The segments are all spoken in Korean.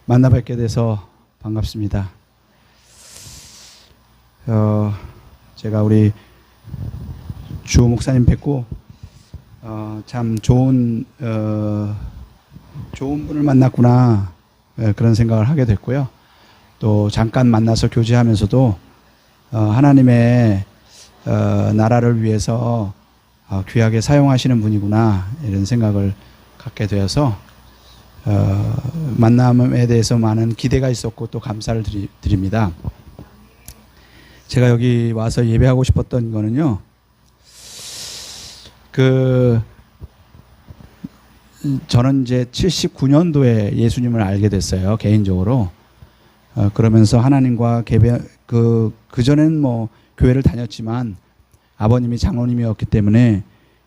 만나 뵙게 돼서 반갑습니다. 제가 우리 주 목사님 뵙고 참 좋은 분을 만났구나, 그런 생각을 하게 됐고요. 또 잠깐 만나서 교제하면서도 하나님의 나라를 위해서 귀하게 사용하시는 분이구나, 이런 생각을 갖게 되어서 만남에 대해서 많은 기대가 있었고 또 감사를 드립니다. 제가 여기 와서 예배하고 싶었던 거는요, 저는 이제 79년도에 예수님을 알게 됐어요, 개인적으로. 그러면서 하나님과 그전에는 뭐 교회를 다녔지만 아버님이 장로님이었기 때문에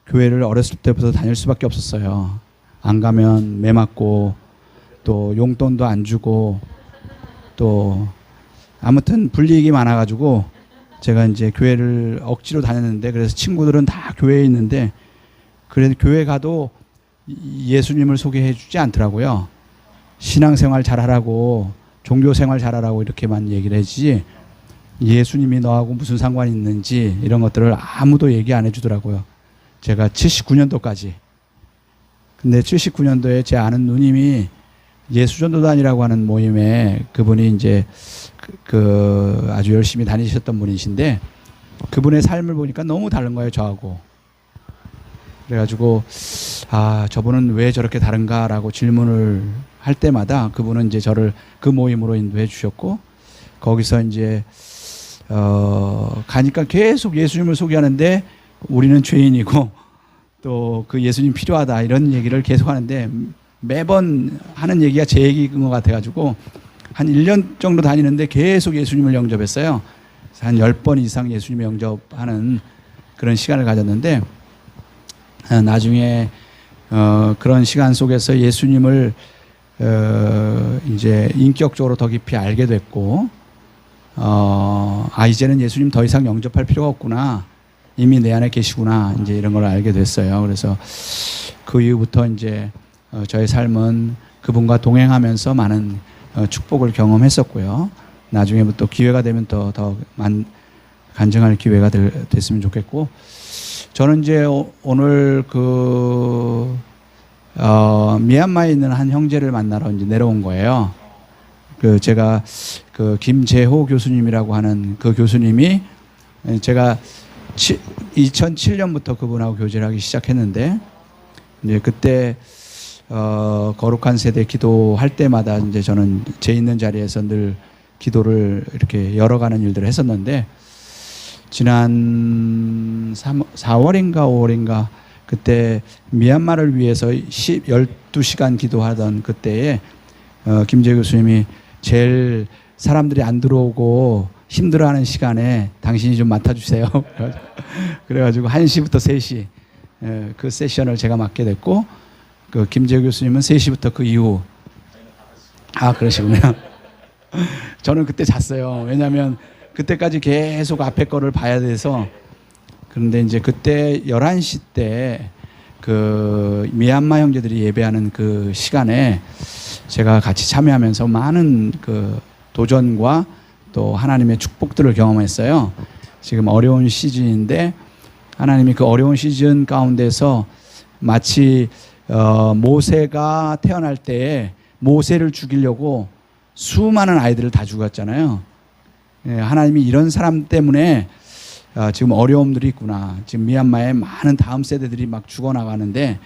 교회를 어렸을 때부터 다닐 수밖에 없었어요. 안 가면 매 맞고 또 용돈도 안 주고 또 아무튼 불이익이 많아가지고 제가 이제 교회를 억지로 다녔는데, 그래서 친구들은 다 교회에 있는데 그래도 교회 가도 예수님을 소개해 주지 않더라고요. 신앙생활 잘하라고, 종교생활 잘하라고 이렇게만 얘기를 해주지 예수님이 너하고 무슨 상관이 있는지 이런 것들을 아무도 얘기 안 해주더라고요. 제가 79년도까지. 근데 79년도에 제 아는 누님이 예수전도단이라고 하는 모임에, 그분이 이제 아주 열심히 다니셨던 분이신데 그분의 삶을 보니까 너무 다른 거예요, 저하고. 그래가지고 저분은 왜 저렇게 다른가라고 질문을 할 때마다 그분은 이제 저를 그 모임으로 인도해 주셨고, 거기서 이제 가니까 계속 예수님을 소개하는데 우리는 죄인이고 또 그 예수님 필요하다 이런 얘기를 계속 하는데 매번 하는 얘기가 제 얘기인 것 같아가지고 한 1년 정도 다니는데 계속 예수님을 영접했어요. 한 10번 이상 예수님 영접하는 그런 시간을 가졌는데, 나중에 그런 시간 속에서 예수님을 이제 인격적으로 더 깊이 알게 됐고, 이제는 예수님 더 이상 영접할 필요가 없구나, 이미 내 안에 계시구나, 이제 이런 걸 알게 됐어요. 그래서 그 이후부터 이제 저의 삶은 그분과 동행하면서 많은 축복을 경험했었고요. 나중에부터 기회가 되면 더 간증할 기회가 됐으면 좋겠고, 저는 이제 오늘 미얀마에 있는 한 형제를 만나러 이제 내려온 거예요. 제가 김재호 교수님이라고 하는 그 교수님이, 제가 2007년부터 그분하고 교제를 하기 시작했는데, 이제 그때 거룩한 세대 기도할 때마다 이제 저는 제 있는 자리에서 늘 기도를 이렇게 열어가는 일들을 했었는데, 지난 4월인가 5월인가 그때 미얀마를 위해서 12시간 기도하던 그때에 김재 교수님이 제일 사람들이 안 들어오고 힘들어하는 시간에 당신이 좀 맡아주세요. 그래가지고 1시부터 3시 그 세션을 제가 맡게 됐고, 그 김재 교수님은 3시부터 그 이후. 그러시군요. 저는 그때 잤어요. 왜냐하면 그때까지 계속 앞에 거를 봐야 돼서. 그런데 이제 그때 11시 때 그 미얀마 형제들이 예배하는 그 시간에 제가 같이 참여하면서 많은 그 도전과 또 하나님의 축복들을 경험했어요. 지금 어려운 시즌인데 하나님이 그 어려운 시즌 가운데서 마치 모세가 태어날 때에 모세를 죽이려고 수많은 아이들을 다 죽였잖아요. 하나님이 이런 사람 때문에 지금 어려움들이 있구나. 지금 미얀마에 많은 다음 세대들이 막 죽어나가는데,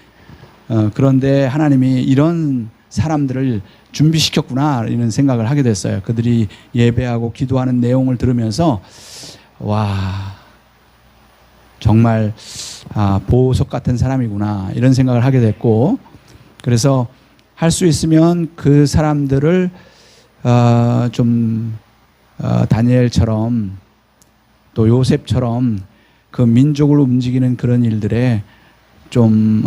그런데 하나님이 이런 사람들을 준비시켰구나, 이런 생각을 하게 됐어요. 그들이 예배하고 기도하는 내용을 들으면서 정말 보석 같은 사람이구나, 이런 생각을 하게 됐고, 그래서 할 수 있으면 그 사람들을 다니엘처럼 또 요셉처럼 그 민족을 움직이는 그런 일들에 좀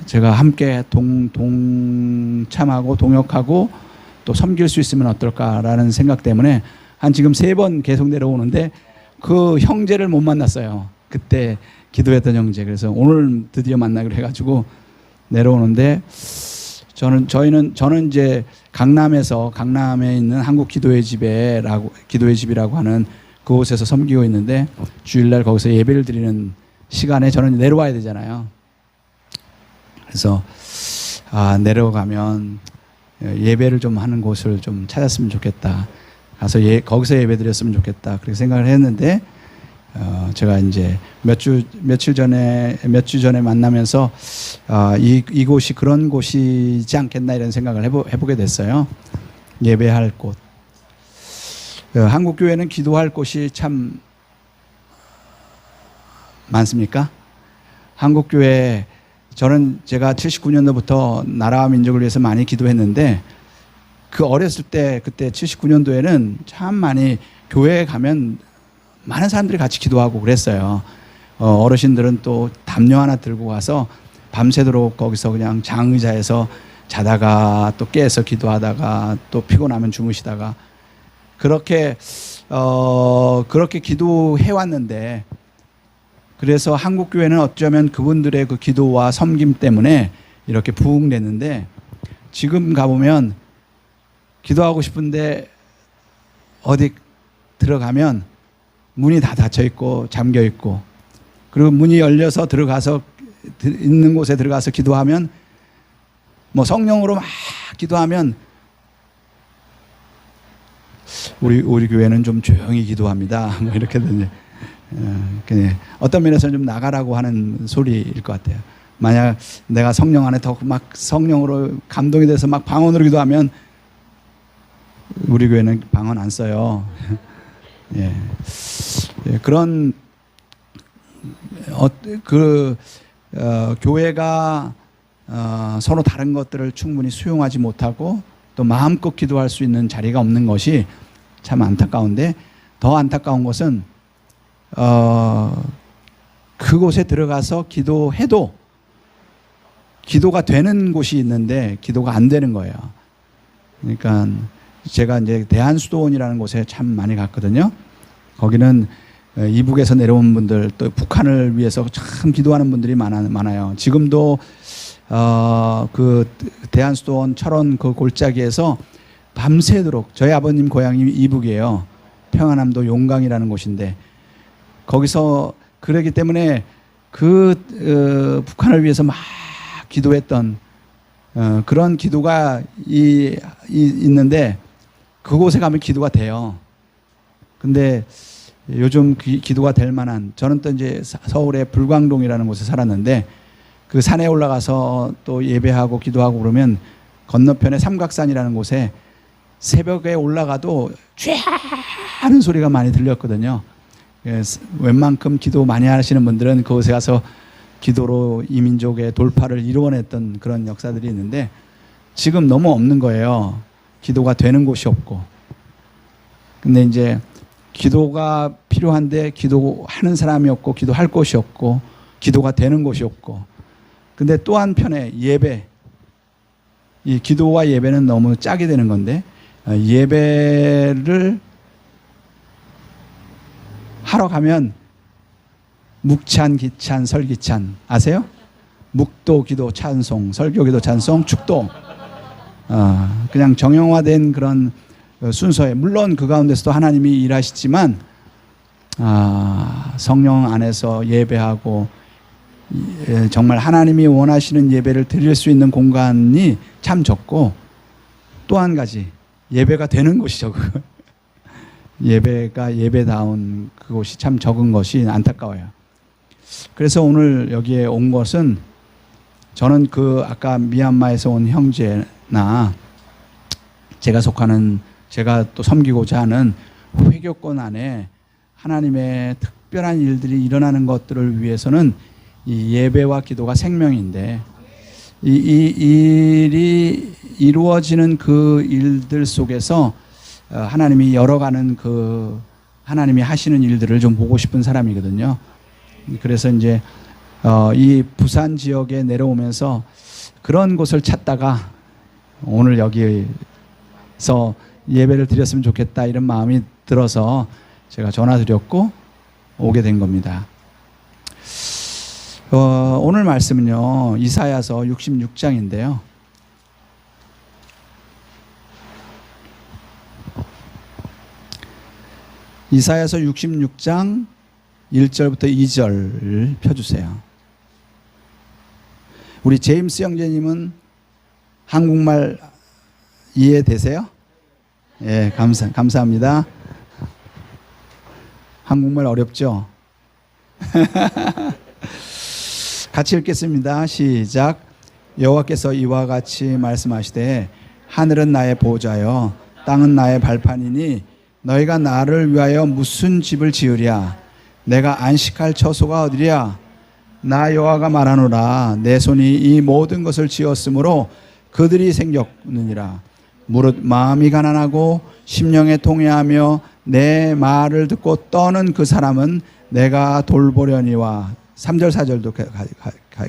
제가 함께 동참하고 동역하고 또 섬길 수 있으면 어떨까라는 생각 때문에 한 지금 3번 계속 내려오는데 그 형제를 못 만났어요. 그때 기도했던 형제. 그래서 오늘 드디어 만나기로 해가지고 내려오는데 저는 이제 강남에 있는 한국 기도의 집이라고 하는 그곳에서 섬기고 있는데 주일날 거기서 예배를 드리는 시간에 저는 내려와야 되잖아요. 그래서 내려가면 예배를 좀 하는 곳을 좀 찾았으면 좋겠다. 가서 거기서 예배 드렸으면 좋겠다. 그렇게 생각을 했는데 제가 이제 몇 주 전에 만나면서 이곳이 그런 곳이지 않겠나 이런 생각을 해보게 됐어요. 예배할 곳. 한국 교회는 기도할 곳이 참 많습니까? 한국 교회 제가 79년도부터 나라와 민족을 위해서 많이 기도했는데 그 어렸을 때 그때 79년도에는 참 많이 교회에 가면 많은 사람들이 같이 기도하고 그랬어요. 어르신들은 또 담요 하나 들고 가서 밤새도록 거기서 그냥 장의자에서 자다가 또 깨서 기도하다가 또 피곤하면 주무시다가 그렇게 기도해 왔는데 그래서 한국 교회는 어쩌면 그분들의 그 기도와 섬김 때문에 이렇게 부흥됐는데 지금 가보면 기도하고 싶은데 어디 들어가면 문이 다 닫혀 있고 잠겨 있고 그리고 문이 열려서 들어가서 있는 곳에 들어가서 기도하면 뭐 성령으로 막 기도하면 우리 교회는 좀 조용히 기도합니다. 뭐 이렇게 되는데 어떤 면에서는 좀 나가라고 하는 소리일 것 같아요. 만약 내가 성령 안에 더 막 성령으로 감동이 돼서 막 방언으로 기도하면 우리 교회는 방언 안 써요. 그런 교회가 서로 다른 것들을 충분히 수용하지 못하고 또 마음껏 기도할 수 있는 자리가 없는 것이 참 안타까운데 더 안타까운 것은 그곳에 들어가서 기도해도 기도가 되는 곳이 있는데 기도가 안 되는 거예요. 그러니까 제가 이제 대한수도원이라는 곳에 참 많이 갔거든요. 거기는 이북에서 내려온 분들 또 북한을 위해서 참 기도하는 분들이 많아요. 지금도 그 대한수도원 철원 그 골짜기에서 밤새도록 저희 아버님 고향이 이북이에요. 평안남도 용강이라는 곳인데 거기서 그러기 때문에 북한을 위해서 막 기도했던 그런 기도가 있는데 그곳에 가면 기도가 돼요. 근데 요즘 기도가 될 만한 저는 또 이제 서울의 불광동이라는 곳에 살았는데 그 산에 올라가서 또 예배하고 기도하고 그러면 건너편에 삼각산이라는 곳에 새벽에 올라가도 쥐 하는 소리가 많이 들렸거든요. 웬만큼 기도 많이 하시는 분들은 그곳에 가서 기도로 이민족의 돌파를 이루어냈던 그런 역사들이 있는데 지금 너무 없는 거예요. 기도가 되는 곳이 없고. 근데 이제 기도가 필요한데 기도하는 사람이 없고 기도할 곳이 없고 기도가 되는 곳이 없고. 근데 또 한편에 예배, 이 기도와 예배는 너무 짝이 되는 건데 예배를 하러 가면 묵찬, 기찬, 설기찬 아세요? 묵도, 기도, 찬송, 설교, 기도, 찬송, 축도 그냥 정형화된 그런 순서에 물론 그 가운데서도 하나님이 일하시지만 성령 안에서 예배하고 정말 하나님이 원하시는 예배를 드릴 수 있는 공간이 참 적고 또 한 가지 예배가 되는 곳이 적어요. 예배가 예배다운 그곳이 참 적은 것이 안타까워요. 그래서 오늘 여기에 온 것은 저는 아까 미얀마에서 온 형제나 제가 또 섬기고자 하는 회교권 안에 하나님의 특별한 일들이 일어나는 것들을 위해서는 이 예배와 기도가 생명인데 이 일이 이루어지는 그 일들 속에서 하나님이 열어가는 하나님이 하시는 일들을 좀 보고 싶은 사람이거든요. 그래서 이제 이 부산 지역에 내려오면서 그런 곳을 찾다가 오늘 여기서 예배를 드렸으면 좋겠다 이런 마음이 들어서 제가 전화드렸고 오게 된 겁니다. 오늘 말씀은요 이사야서 66장인데요 이사야서 66장 1절부터 2절 펴주세요. 우리 제임스 형제님은 한국말 이해되세요? 예, 감사합니다. 한국말 어렵죠? 같이 읽겠습니다. 시작. 여호와께서 이와 같이 말씀하시되 하늘은 나의 보좌여 땅은 나의 발판이니 너희가 나를 위하여 무슨 집을 지으랴? 내가 안식할 처소가 어디랴? 나 여호와가 말하노라. 내 손이 이 모든 것을 지었으므로 그들이 생겼느니라. 무릇 마음이 가난하고 심령에 통회하며 내 말을 듣고 떠는 그 사람은 내가 돌보려니와. 3절 4절도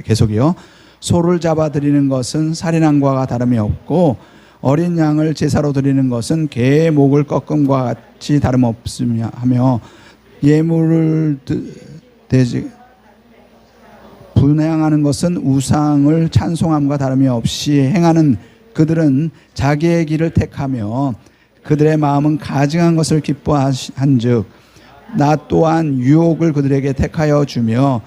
계속이요. 소를 잡아 드리는 것은 살인함과 다름이 없고 어린 양을 제사로 드리는 것은 개의 목을 꺾음과 같이 다름없으며 하며 예물을 분향하는 것은 우상을 찬송함과 다름이 없이 행하는 그들은 자기의 길을 택하며 그들의 마음은 가증한 것을 기뻐한즉 나 또한 유혹을 그들에게 택하여 주며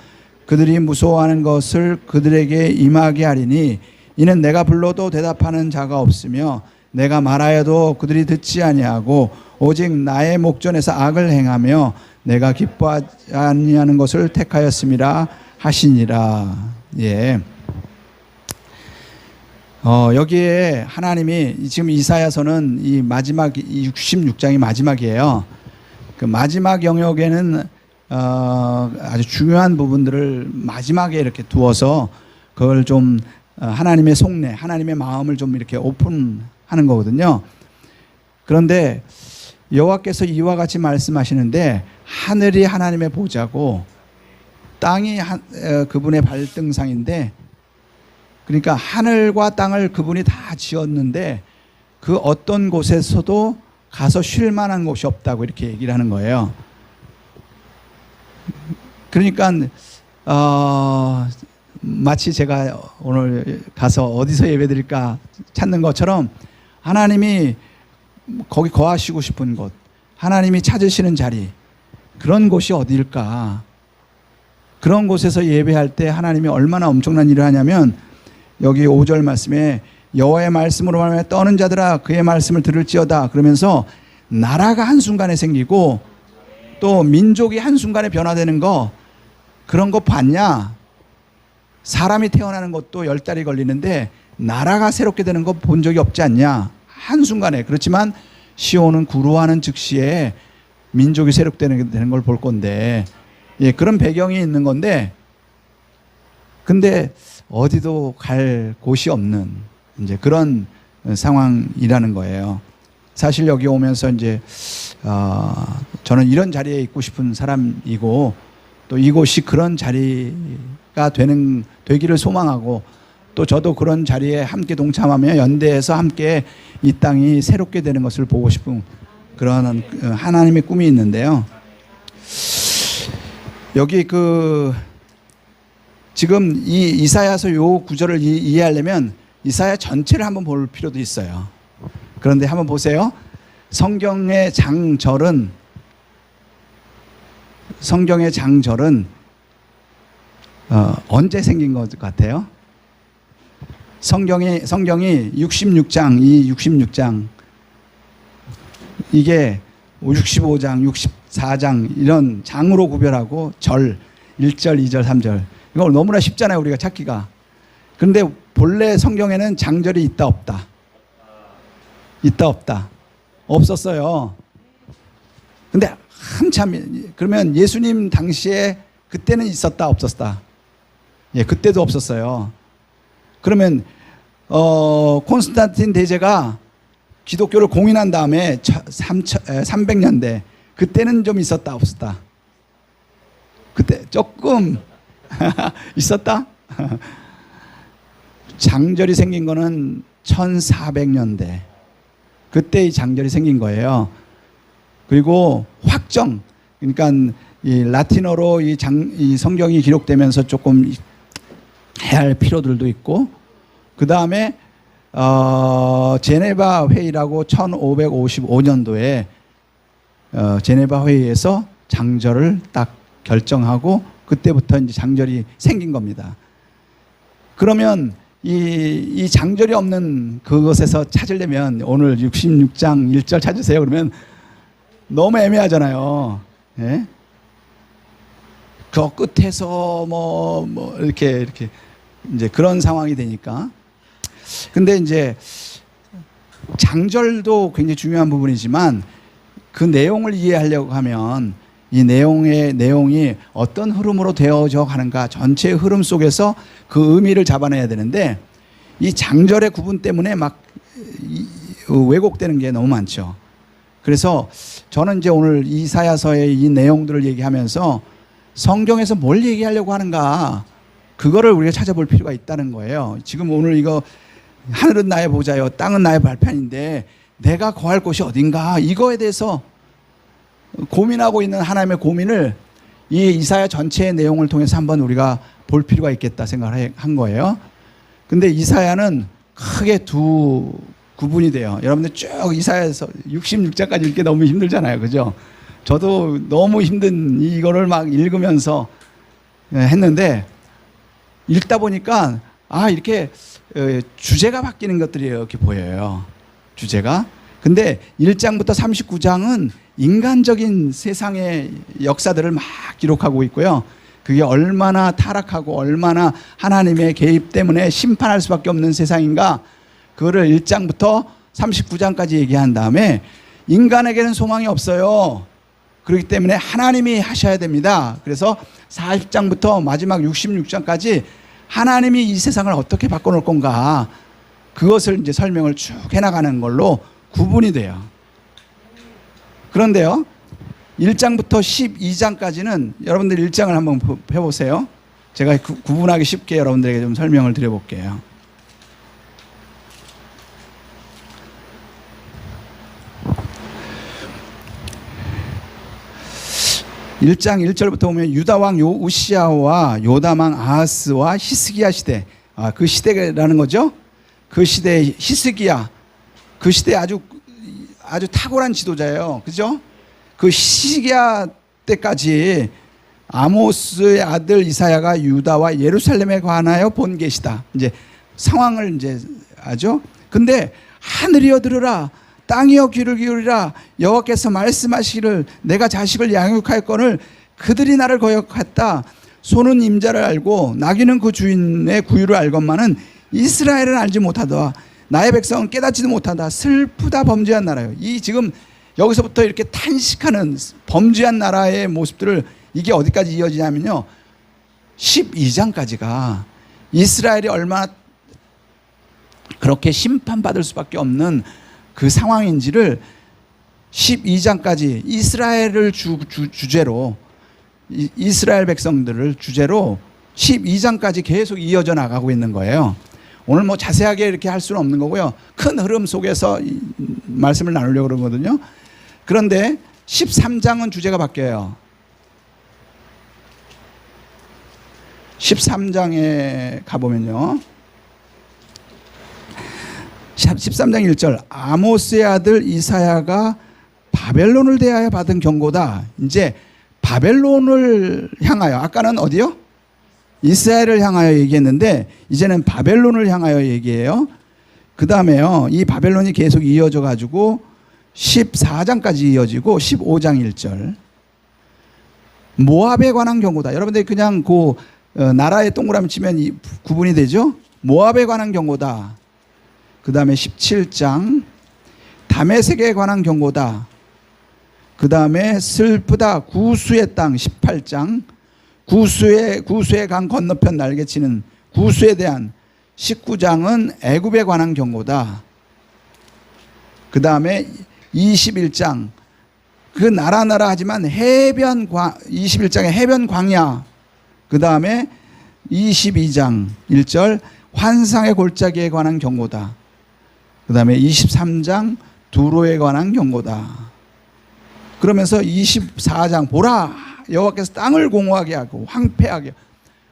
그들이 무서워하는 것을 그들에게 임하게 하리니 이는 내가 불러도 대답하는 자가 없으며 내가 말하여도 그들이 듣지 아니하고 오직 나의 목전에서 악을 행하며 내가 기뻐하지 아니하는 것을 택하였음이라 하시니라. 예. 여기에 하나님이 지금 이사야서는 이 마지막 66장이 마지막이에요. 그 마지막 영역에는 아주 중요한 부분들을 마지막에 이렇게 두어서 그걸 좀 하나님의 속내, 하나님의 마음을 좀 이렇게 오픈하는 거거든요. 그런데 여호와께서 이와 같이 말씀하시는데 하늘이 하나님의 보좌고 땅이 그분의 발등상인데, 그러니까 하늘과 땅을 그분이 다 지었는데 그 어떤 곳에서도 가서 쉴 만한 곳이 없다고 이렇게 얘기를 하는 거예요. 그러니까 마치 제가 오늘 가서 어디서 예배드릴까 찾는 것처럼 하나님이 거기 거하시고 싶은 곳, 하나님이 찾으시는 자리, 그런 곳이 어디일까? 그런 곳에서 예배할 때 하나님이 얼마나 엄청난 일을 하냐면 여기 5절 말씀에 여호와의 말씀으로 말하며 떠는 자들아 그의 말씀을 들을지어다 그러면서 나라가 한순간에 생기고 또 민족이 한순간에 변화되는 거, 그런 거 봤냐? 사람이 태어나는 것도 10달이 걸리는데 나라가 새롭게 되는 거 본 적이 없지 않냐? 한순간에. 그렇지만 시온은 구루하는 즉시에 민족이 새롭게 되는 걸 볼 건데, 예, 그런 배경이 있는 건데, 근데 어디도 갈 곳이 없는 이제 그런 상황이라는 거예요. 사실 여기 오면서 이제 저는 이런 자리에 있고 싶은 사람이고 또 이곳이 그런 자리가 되기를 소망하고 또 저도 그런 자리에 함께 동참하며 연대해서 함께 이 땅이 새롭게 되는 것을 보고 싶은 그런 하나님의 꿈이 있는데요. 여기 지금 이 이사야서 요 구절을 이해하려면 이사야 전체를 한번 볼 필요도 있어요. 그런데 한번 보세요. 성경의 장절은 언제 생긴 것 같아요? 성경이 66장 이게 65장, 64장 이런 장으로 구별하고 절 1절, 2절, 3절 이거 너무나 쉽잖아요, 우리가 찾기가. 그런데 본래 성경에는 장절이 있다 없다. 없었어요. 근데 한참, 그러면 예수님 당시에 그때는 있었다 없었다? 예, 그때도 없었어요. 그러면 콘스탄틴 대제가 기독교를 공인한 다음에 300년대 그때는 좀 있었다 없었다? 그때 조금 있었다? 장절이 생긴 거는 1400년대 그때 이 장절이 생긴 거예요. 그리고 확정, 그러니까 이 라틴어로 이 성경이 기록되면서 조금 해야 할 필요들도 있고, 그 다음에 제네바 회의라고 1555년도에 제네바 회의에서 장절을 딱 결정하고 그때부터 이제 장절이 생긴 겁니다. 그러면 이 장절이 없는 그것에서 찾으려면 오늘 66장 1절 찾으세요. 그러면 너무 애매하잖아요. 예? 그 끝에서 뭐 이렇게 이제 그런 상황이 되니까. 근데 이제 장절도 굉장히 중요한 부분이지만 그 내용을 이해하려고 하면 이 내용이 어떤 흐름으로 되어져 가는가 전체의 흐름 속에서 그 의미를 잡아내야 되는데 이 장절의 구분 때문에 막 왜곡되는 게 너무 많죠. 그래서 저는 이제 오늘 이사야서의 이 내용들을 얘기하면서 성경에서 뭘 얘기하려고 하는가 그거를 우리가 찾아볼 필요가 있다는 거예요. 지금 오늘 이거 하늘은 나의 보좌요 땅은 나의 발판인데 내가 거할 곳이 어딘가 이거에 대해서 고민하고 있는 하나님의 고민을 이 이사야 전체의 내용을 통해서 한번 우리가 볼 필요가 있겠다 생각을 한 거예요. 근데 이사야는 크게 두 구분이 돼요. 여러분들 쭉 이사야에서 66장까지 읽기 너무 힘들잖아요. 그죠? 저도 너무 힘든 이거를 막 읽으면서 했는데 읽다 보니까 이렇게 주제가 바뀌는 것들이 이렇게 보여요. 주제가. 근데 1장부터 39장은 인간적인 세상의 역사들을 막 기록하고 있고요. 그게 얼마나 타락하고 얼마나 하나님의 개입 때문에 심판할 수밖에 없는 세상인가 그거를 1장부터 39장까지 얘기한 다음에 인간에게는 소망이 없어요. 그렇기 때문에 하나님이 하셔야 됩니다. 그래서 40장부터 마지막 66장까지 하나님이 이 세상을 어떻게 바꿔놓을 건가 그것을 이제 설명을 쭉 해나가는 걸로 구분이 돼요. 그런데요 1장부터 12장까지는 여러분들 1장을 한번 해보세요. 제가 구분하기 쉽게 여러분들에게 좀 설명을 드려볼게요. 1장 1절부터 보면 유다왕 우시야와 요담왕 아하스와 히스기야 시대, 그 시대라는 거죠. 그 시대 히스기야, 그 시대 아주 탁월한 지도자예요. 그죠? 그 히스기야 때까지 아모스의 아들 이사야가 유다와 예루살렘에 관하여 본 계시다. 이제 상황을 이제 하죠. 근데 하늘이여 들으라, 땅이여 귀를 기울이라, 여호와께서 말씀하시기를 내가 자식을 양육하였거늘 그들이 나를 거역했다. 소는 임자를 알고 나귀는 그 주인의 구유를 알건만은 이스라엘은 알지 못하다. 나의 백성은 깨닫지도 못한다. 슬프다 범죄한 나라요. 이 지금 여기서부터 이렇게 탄식하는 범죄한 나라의 모습들을 이게 어디까지 이어지냐면요 12장까지가 이스라엘이 얼마나 그렇게 심판받을 수밖에 없는 그 상황인지를 12장까지 이스라엘을 주제로 이스라엘 백성들을 주제로 12장까지 계속 이어져 나가고 있는 거예요. 오늘 뭐 자세하게 이렇게 할 수는 없는 거고요. 큰 흐름 속에서 말씀을 나누려고 그러거든요. 그런데 13장은 주제가 바뀌어요. 13장에 가보면요. 13장 1절 아모스의 아들 이사야가 바벨론을 대하여 받은 경고다. 이제 바벨론을 향하여, 아까는 어디요? 이스라엘을 향하여 얘기했는데 이제는 바벨론을 향하여 얘기해요. 그 다음에요 이 바벨론이 계속 이어져 가지고 14장까지 이어지고 15장 1절 모압에 관한 경고다. 여러분들 그냥 그 나라의 동그라미 치면 이 구분이 되죠. 모압에 관한 경고다. 그 다음에 17장 다메섹에 관한 경고다. 그 다음에 슬프다 구수의 땅 18장 구수의 강 건너편 날개치는 구수에 대한 19장은 애굽에 관한 경고다. 그 다음에 21장 그 나라 하지만 해변 21장의 해변 광야. 그 다음에 22장 1절 환상의 골짜기에 관한 경고다. 그 다음에 23장 두로에 관한 경고다. 그러면서 24장 보라 여호와께서 땅을 공허하게 하고 황폐하게.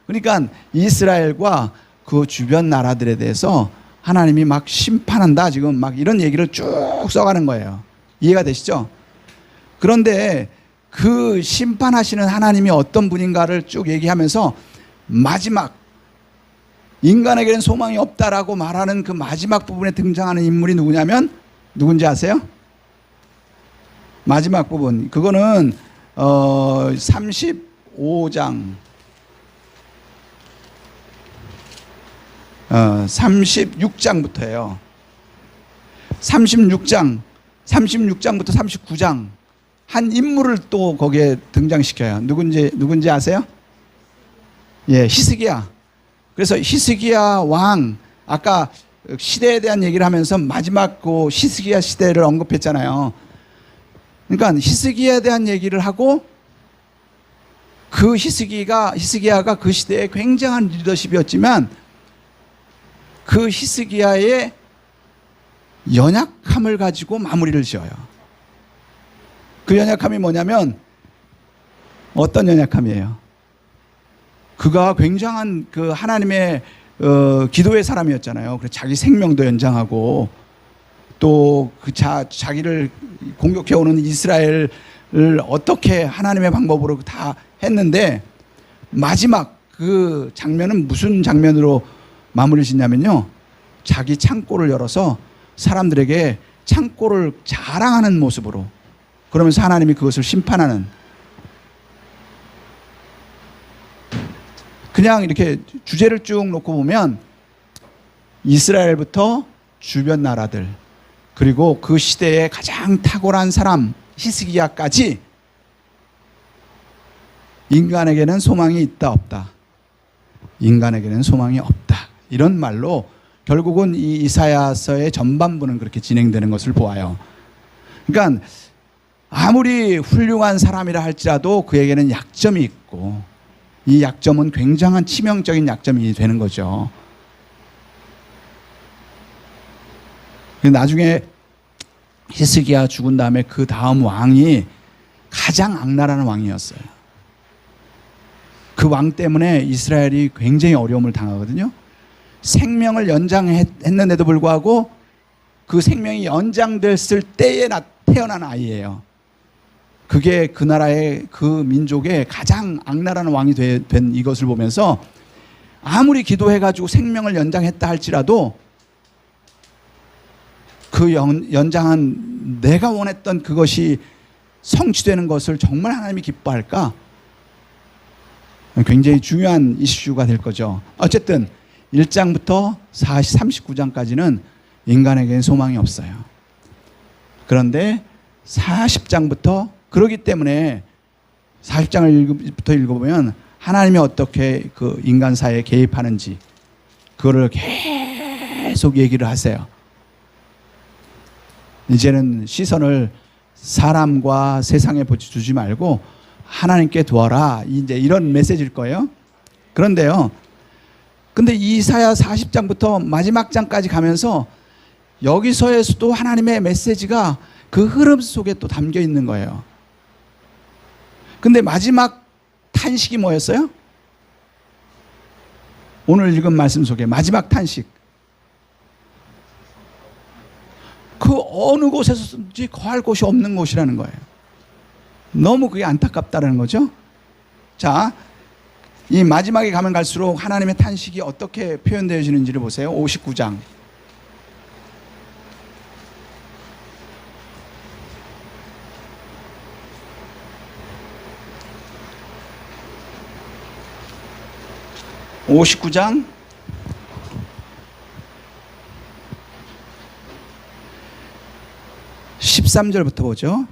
그러니까 이스라엘과 그 주변 나라들에 대해서 하나님이 막 심판한다 지금 막 이런 얘기를 쭉 써가는 거예요. 이해가 되시죠? 그런데 그 심판하시는 하나님이 어떤 분인가를 쭉 얘기하면서 마지막 인간에게는 소망이 없다라고 말하는 그 마지막 부분에 등장하는 인물이 누구냐면 누군지 아세요? 마지막 부분 그거는 35장 36장부터예요. 36장부터 39장 한 인물을 또 거기에 등장시켜요. 누군지 아세요? 예, 히스기야. 그래서 히스기야 왕 아까 시대에 대한 얘기를 하면서 마지막 그 히스기야 시대를 언급했잖아요. 그러니까 히스기야에 대한 얘기를 하고 그 히스기야가 그 시대에 굉장한 리더십이었지만 그 히스기야의 연약함을 가지고 마무리를 지어요. 그 연약함이 뭐냐면 어떤 연약함이에요? 그가 굉장한 그 하나님의 기도의 사람이었잖아요. 그래서 자기 생명도 연장하고 또 그 자기를 공격해오는 이스라엘을 어떻게 하나님의 방법으로 다 했는데 마지막 그 장면은 무슨 장면으로 마무리를 짓냐면요. 자기 창고를 열어서 사람들에게 창고를 자랑하는 모습으로 그러면서 하나님이 그것을 심판하는 그냥 이렇게 주제를 쭉 놓고 보면 이스라엘부터 주변 나라들 그리고 그 시대에 가장 탁월한 사람 히스기야까지 인간에게는 소망이 있다 없다. 인간에게는 소망이 없다. 이런 말로 결국은 이 이사야서의 전반부는 그렇게 진행되는 것을 보아요. 그러니까 아무리 훌륭한 사람이라 할지라도 그에게는 약점이 있고 이 약점은 굉장한 치명적인 약점이 되는 거죠. 나중에 히스기야 죽은 다음에 그 다음 왕이 가장 악랄한 왕이었어요. 그 왕 때문에 이스라엘이 굉장히 어려움을 당하거든요. 생명을 연장했는데도 불구하고 그 생명이 연장됐을 때에 태어난 아이예요. 그게 그 나라의 그 민족의 가장 악랄한 왕이 된 이것을 보면서 아무리 기도해가지고 생명을 연장했다 할지라도 그 연장한 내가 원했던 그것이 성취되는 것을 정말 하나님이 기뻐할까? 굉장히 중요한 이슈가 될 거죠. 어쨌든 1장부터 39장까지는 인간에게는 소망이 없어요. 그런데 40장부터 그러기 때문에 40장부터 읽어보면 하나님이 어떻게 그 인간 사회에 개입하는지 그거를 계속 얘기를 하세요. 이제는 시선을 사람과 세상에 두지 말고 하나님께 두어라. 이제 이런 메시지일 거예요. 그런데요. 근데 이사야 40장부터 마지막 장까지 가면서 여기서에서도 하나님의 메시지가 그 흐름 속에 또 담겨 있는 거예요. 근데 마지막 탄식이 뭐였어요? 오늘 읽은 말씀 속에 마지막 탄식. 그 어느 곳에서든지 거할 곳이 없는 곳이라는 거예요. 너무 그게 안타깝다는 거죠. 자, 이 마지막에 가면 갈수록 하나님의 탄식이 어떻게 표현되어지는지를 보세요. 59장. (59장) 13절부터 보죠.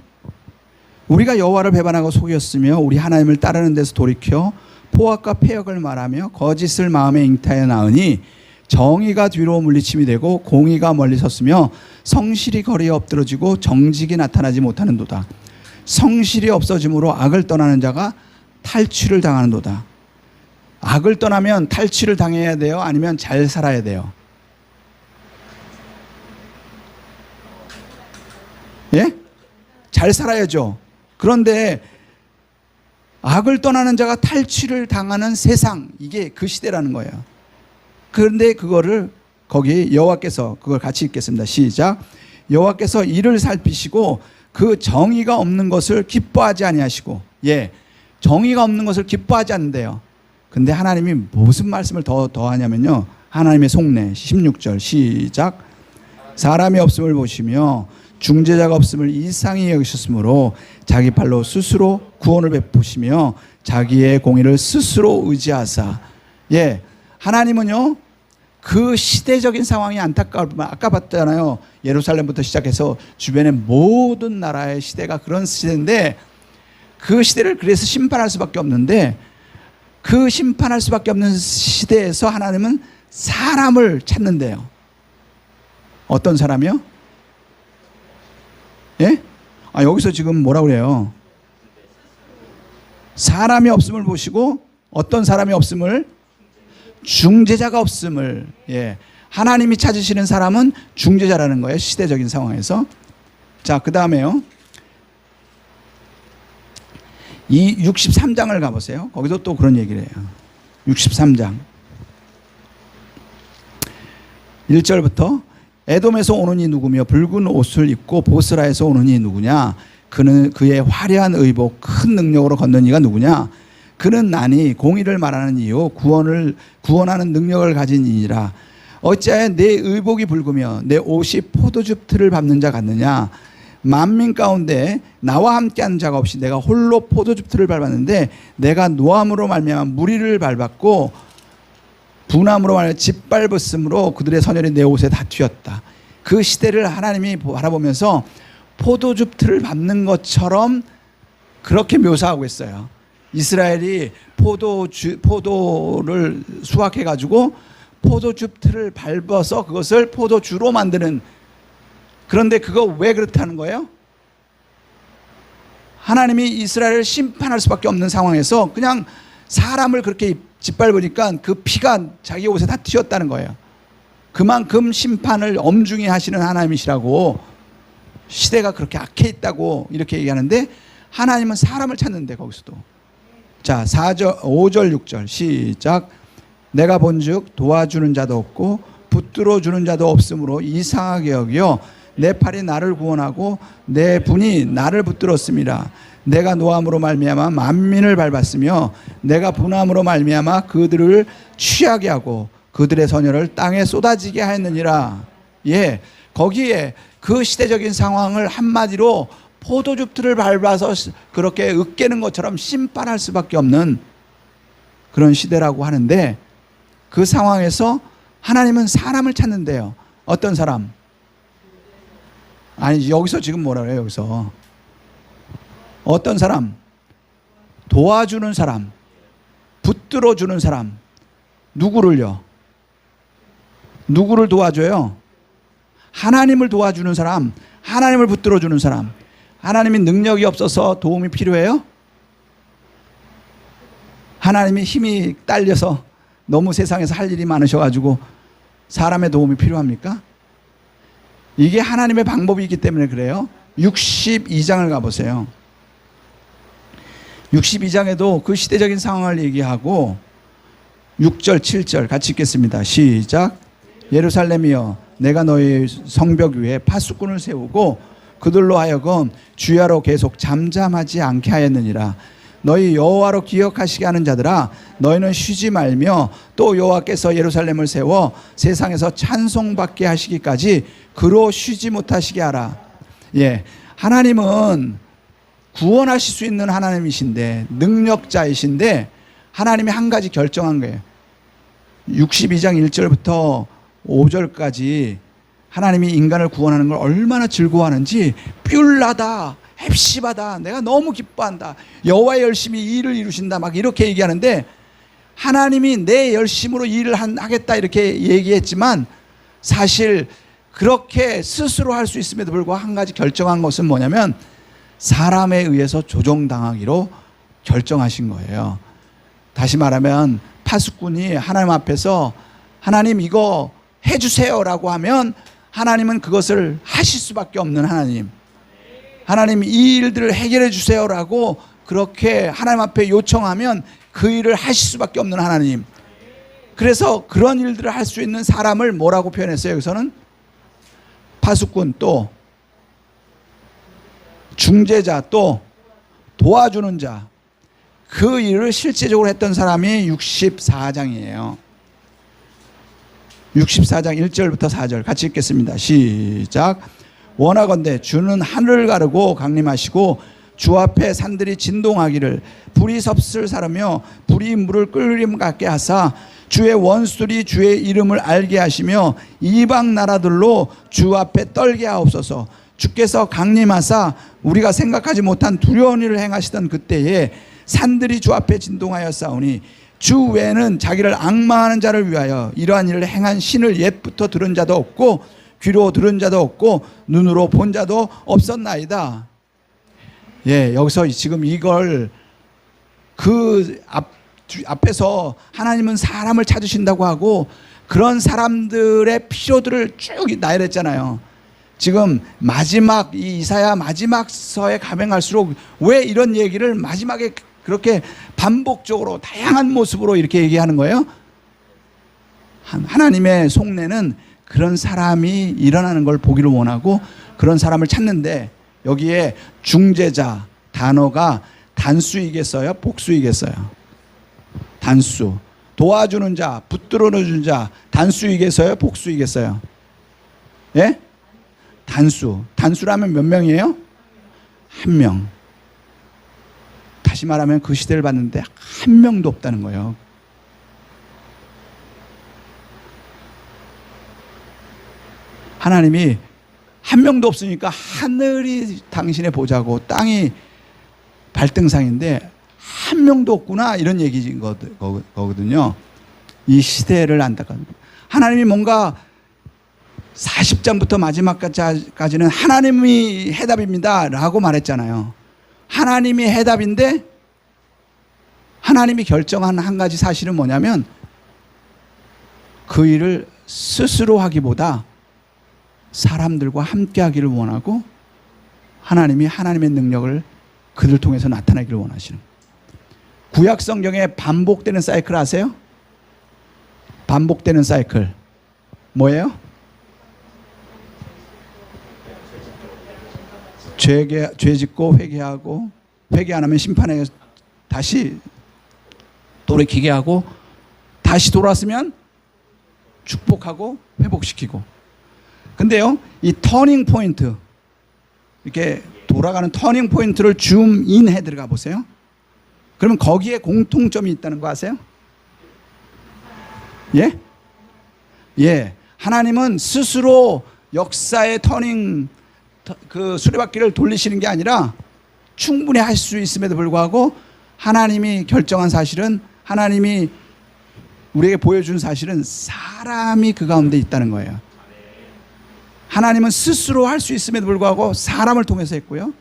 우리가 여호와를 배반하고 속였으며 우리 하나님을 따르는 데서 돌이켜 포악과 패역을 말하며 거짓을 마음에 잉타해 나으니 정의가 뒤로 물리침이 되고 공의가 멀리 섰으며 성실이 거리에 엎드러지고 정직이 나타나지 못하는도다. 성실이 없어짐으로 악을 떠나는 자가 탈취를 당하는도다. 악을 떠나면 탈취를 당해야 돼요? 아니면 잘 살아야 돼요? 예? 잘 살아야죠. 그런데 악을 떠나는 자가 탈취를 당하는 세상, 이게 그 시대라는 거예요. 그런데 그거를 거기 여호와께서 그걸 같이 읽겠습니다. 시작. 여호와께서 이를 살피시고 그 정의가 없는 것을 기뻐하지 아니하시고, 예, 정의가 없는 것을 기뻐하지 않는데요. 근데 하나님이 무슨 말씀을 더 하냐면요, 하나님의 속내 16절 시작. 사람이 없음을 보시며 중재자가 없음을 이상히 여기셨으므로 자기 팔로 스스로 구원을 베푸시며 자기의 공의를 스스로 의지하사. 예, 하나님은요 그 시대적인 상황이 안타까울, 아까 봤잖아요, 예루살렘부터 시작해서 주변의 모든 나라의 시대가 그런 시대인데, 그 시대를 그래서 심판할 수밖에 없는데, 그 심판할 수밖에 없는 시대에서 하나님은 사람을 찾는데요. 어떤 사람이요? 예? 여기서 지금 뭐라 그래요? 사람이 없음을 보시고, 어떤 사람이 없음을? 중재자가 없음을. 예, 하나님이 찾으시는 사람은 중재자라는 거예요, 시대적인 상황에서. 자, 그 다음에요, 이 63장을 가보세요. 거기서 또 그런 얘기를 해요. 63장 1절부터 에돔에서 오는 이 누구며 붉은 옷을 입고 보스라에서 오는 이 누구냐? 그는 그의 화려한 의복 큰 능력으로 걷는 이가 누구냐? 그는 나니 공의를 말하는 이요 구원하는 능력을 가진 이니라. 어찌하여 내 의복이 붉으며 내 옷이 포도즙 틀을 밟는 자 같느냐? 만민 가운데 나와 함께하는 자가 없이 내가 홀로 포도즙 틀을 밟았는데, 내가 노함으로 말미암아 무리를 밟았고 분함으로 말미암아 짓밟았으므로 그들의 선열이 내 옷에 다 튀었다. 그 시대를 하나님이 바라보면서 포도즙 틀을 밟는 것처럼 그렇게 묘사하고 있어요. 이스라엘이 포도를 수확해 가지고 포도즙 틀을 밟아서 그것을 포도주로 만드는. 그런데 그거 왜 그렇다는 거예요? 하나님이 이스라엘을 심판할 수밖에 없는 상황에서 그냥 사람을 그렇게 짓밟으니까 그 피가 자기 옷에 다 튀었다는 거예요. 그만큼 심판을 엄중히 하시는 하나님이시라고, 시대가 그렇게 악해 있다고 이렇게 얘기하는데, 하나님은 사람을 찾는데 거기서도. 자, 4절, 5절, 6절 시작. 내가 본즉 도와주는 자도 없고 붙들어 주는 자도 없으므로 이상하게 여겨 내 팔이 나를 구원하고 내 분이 나를 붙들었습니다. 내가 노함으로 말미암아 만민을 밟았으며 내가 분함으로 말미암아 그들을 취하게 하고 그들의 선열을 땅에 쏟아지게 하였느니라. 예, 거기에 그 시대적인 상황을 한마디로 포도즙 틀을 밟아서 그렇게 으깨는 것처럼 심판할 수밖에 없는 그런 시대라고 하는데, 그 상황에서 하나님은 사람을 찾는데요. 어떤 사람? 아니, 여기서 지금 뭐라 그래요? 여기서 어떤 사람? 도와주는 사람, 붙들어주는 사람. 누구를요? 누구를 도와줘요? 하나님을 도와주는 사람, 하나님을 붙들어주는 사람. 하나님이 능력이 없어서 도움이 필요해요? 하나님이 힘이 딸려서 너무 세상에서 할 일이 많으셔가지고 사람의 도움이 필요합니까? 이게 하나님의 방법이 있기 때문에 그래요. 62장을 가보세요. 62장에도 그 시대적인 상황을 얘기하고 6절 7절 같이 읽겠습니다. 시작. 예루살렘이여, 내가 너희 성벽 위에 파수꾼을 세우고 그들로 하여금 주야로 계속 잠잠하지 않게 하였느니라. 너희 여호와로 기억하시게 하는 자들아, 너희는 쉬지 말며 또 여호와께서 예루살렘을 세워 세상에서 찬송받게 하시기까지 그로 쉬지 못하시게 하라. 예, 하나님은 구원하실 수 있는 하나님이신데, 능력자이신데, 하나님이 한 가지 결정한 거예요. 62장 1절부터 5절까지 하나님이 인간을 구원하는 걸 얼마나 즐거워하는지, 뷸라다, 헵시바다, 내가 너무 기뻐한다, 여호와의 열심히 이 일을 이루신다, 막 이렇게 얘기하는데, 하나님이 내 열심으로 이 일을 하겠다 이렇게 얘기했지만, 사실 그렇게 스스로 할 수 있음에도 불구하고 한 가지 결정한 것은 뭐냐면, 사람에 의해서 조종당하기로 결정하신 거예요. 다시 말하면 파수꾼이 하나님 앞에서 하나님 이거 해주세요라고 하면 하나님은 그것을 하실 수밖에 없는 하나님, 하나님 이 일들을 해결해 주세요라고 그렇게 하나님 앞에 요청하면 그 일을 하실 수밖에 없는 하나님. 그래서 그런 일들을 할 수 있는 사람을 뭐라고 표현했어요? 여기서는 파수꾼, 또 중재자, 또 도와주는 자, 그 일을 실제적으로 했던 사람이 64장이에요. 64장 1절부터 4절 같이 읽겠습니다. 시작. 원하건대 주는 하늘을 가르고 강림하시고 주 앞에 산들이 진동하기를 불이 섭슬 사르며 불이 물을 끓임 같게 하사 주의 원수들이 주의 이름을 알게 하시며 이방 나라들로 주 앞에 떨게 하옵소서. 주께서 강림하사 우리가 생각하지 못한 두려운 일을 행하시던 그때에 산들이 주 앞에 진동하여 싸우니 주 외에는 자기를 앙망하는 자를 위하여 이러한 일을 행한 신을 옛부터 들은 자도 없고 귀로 들은 자도 없고 눈으로 본 자도 없었나이다. 예, 여기서 지금 이걸 그 앞에서 하나님은 사람을 찾으신다고 하고 그런 사람들의 필요들을 쭉 나열했잖아요. 지금 마지막 이 이사야 마지막서에 가면 갈수록 왜 이런 얘기를 마지막에 그렇게 반복적으로 다양한 모습으로 이렇게 얘기하는 거예요? 하나님의 속내는 그런 사람이 일어나는 걸 보기를 원하고 그런 사람을 찾는데 여기에 중재자 단어가 단수이겠어요? 복수이겠어요? 단수. 도와주는 자, 붙들어주는 자, 단수이겠어요? 복수이겠어요? 예? 단수. 단수라면 몇 명이에요? 한 명. 다시 말하면 그 시대를 봤는데 한 명도 없다는 거예요. 하나님이 한 명도 없으니까 하늘이 당신의 보좌고 땅이 발등상인데 한 명도 없구나 이런 얘기인 거거든요. 이 시대를 안타까운 하나님이 뭔가 40장부터 마지막까지는 하나님이 해답입니다 라고 말했잖아요. 하나님이 해답인데 하나님이 결정한 한 가지 사실은 뭐냐면 그 일을 스스로 하기보다 사람들과 함께 하기를 원하고 하나님이 하나님의 능력을 그들 통해서 나타나기를 원하시는 구약 성경에 반복되는 사이클 아세요? 반복되는 사이클 뭐예요? 죄 짓고 회개하고 회개 안 하면 심판에 다시 돌이키게 하고 다시 돌아왔으면 축복하고 회복시키고 근데요 이 터닝 포인트 이렇게 돌아가는 터닝 포인트를 줌인 해 들어가 보세요. 그러면 거기에 공통점이 있다는 거 아세요? 예? 예. 하나님은 스스로 역사의 터닝 그 수레바퀴를 돌리시는 게 아니라 충분히 할 수 있음에도 불구하고 하나님이 결정한 사실은 하나님이 우리에게 보여준 사실은 사람이 그 가운데 있다는 거예요. 하나님은 스스로 할 수 있음에도 불구하고 사람을 통해서 했고요.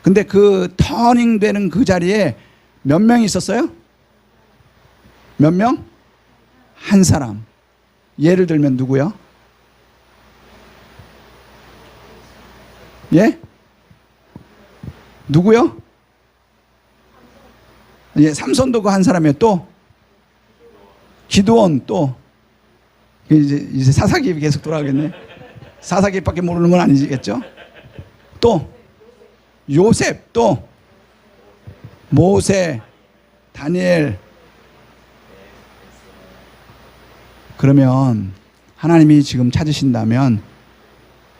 근데 그 터닝 되는 그 자리에 몇 명이 있었어요? 몇 명? 한 사람. 예를 들면 누구요? 예? 누구요? 예, 삼손도 그 한 사람이에요. 또 기드온 또 이제 사사기 계속 돌아가겠네. 사사기밖에 모르는 건 아니겠죠? 또 요셉, 또 모세, 다니엘. 그러면 하나님이 지금 찾으신다면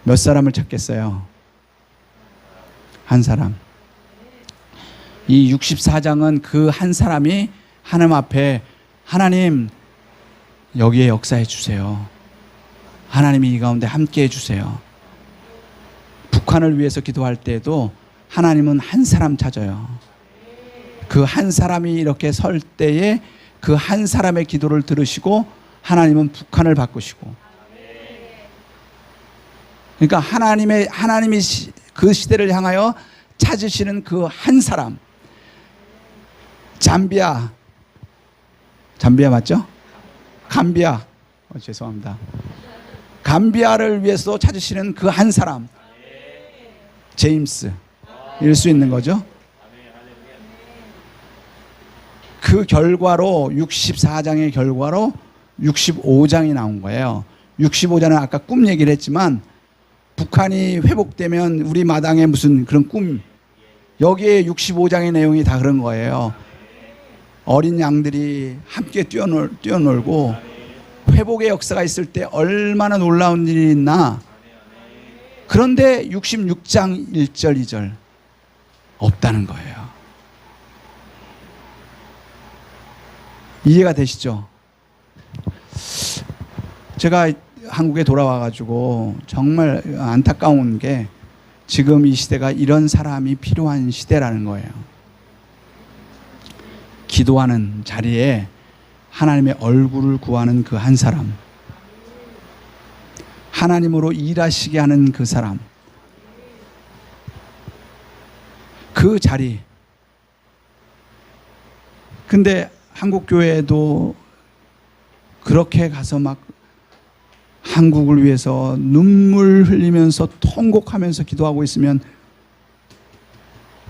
몇 사람을 찾겠어요? 한 사람. 이 64장은 그 한 사람이 하나님 앞에 하나님 여기에 역사해 주세요. 하나님이 이 가운데 함께 해 주세요. 북한을 위해서 기도할 때에도 하나님은 한 사람 찾아요. 그 한 사람이 이렇게 설 때에 그 한 사람의 기도를 들으시고 하나님은 북한을 바꾸시고 그러니까 하나님이 그 시대를 향하여 찾으시는 그 한 사람. 잠비아 맞죠? 감비아 죄송합니다. 감비아를 위해서 찾으시는 그 한 사람 제임스 일 수 있는 거죠. 그 결과로 64장의 결과로 65장이 나온 거예요. 65장은 아까 꿈 얘기를 했지만 북한이 회복되면 우리 마당에 무슨 그런 꿈, 여기에 65장의 내용이 다 그런 거예요. 어린 양들이 함께 뛰어놀고 회복의 역사가 있을 때 얼마나 놀라운 일이 있나. 그런데 66장 1절 2절 없다는 거예요. 이해가 되시죠? 제가 한국에 돌아와가지고 정말 안타까운 게 지금 이 시대가 이런 사람이 필요한 시대라는 거예요. 기도하는 자리에 하나님의 얼굴을 구하는 그 한 사람, 하나님으로 일하시게 하는 그 사람, 그 자리. 근데 한국 교회도 그렇게 가서 막 한국을 위해서 눈물 흘리면서 통곡하면서 기도하고 있으면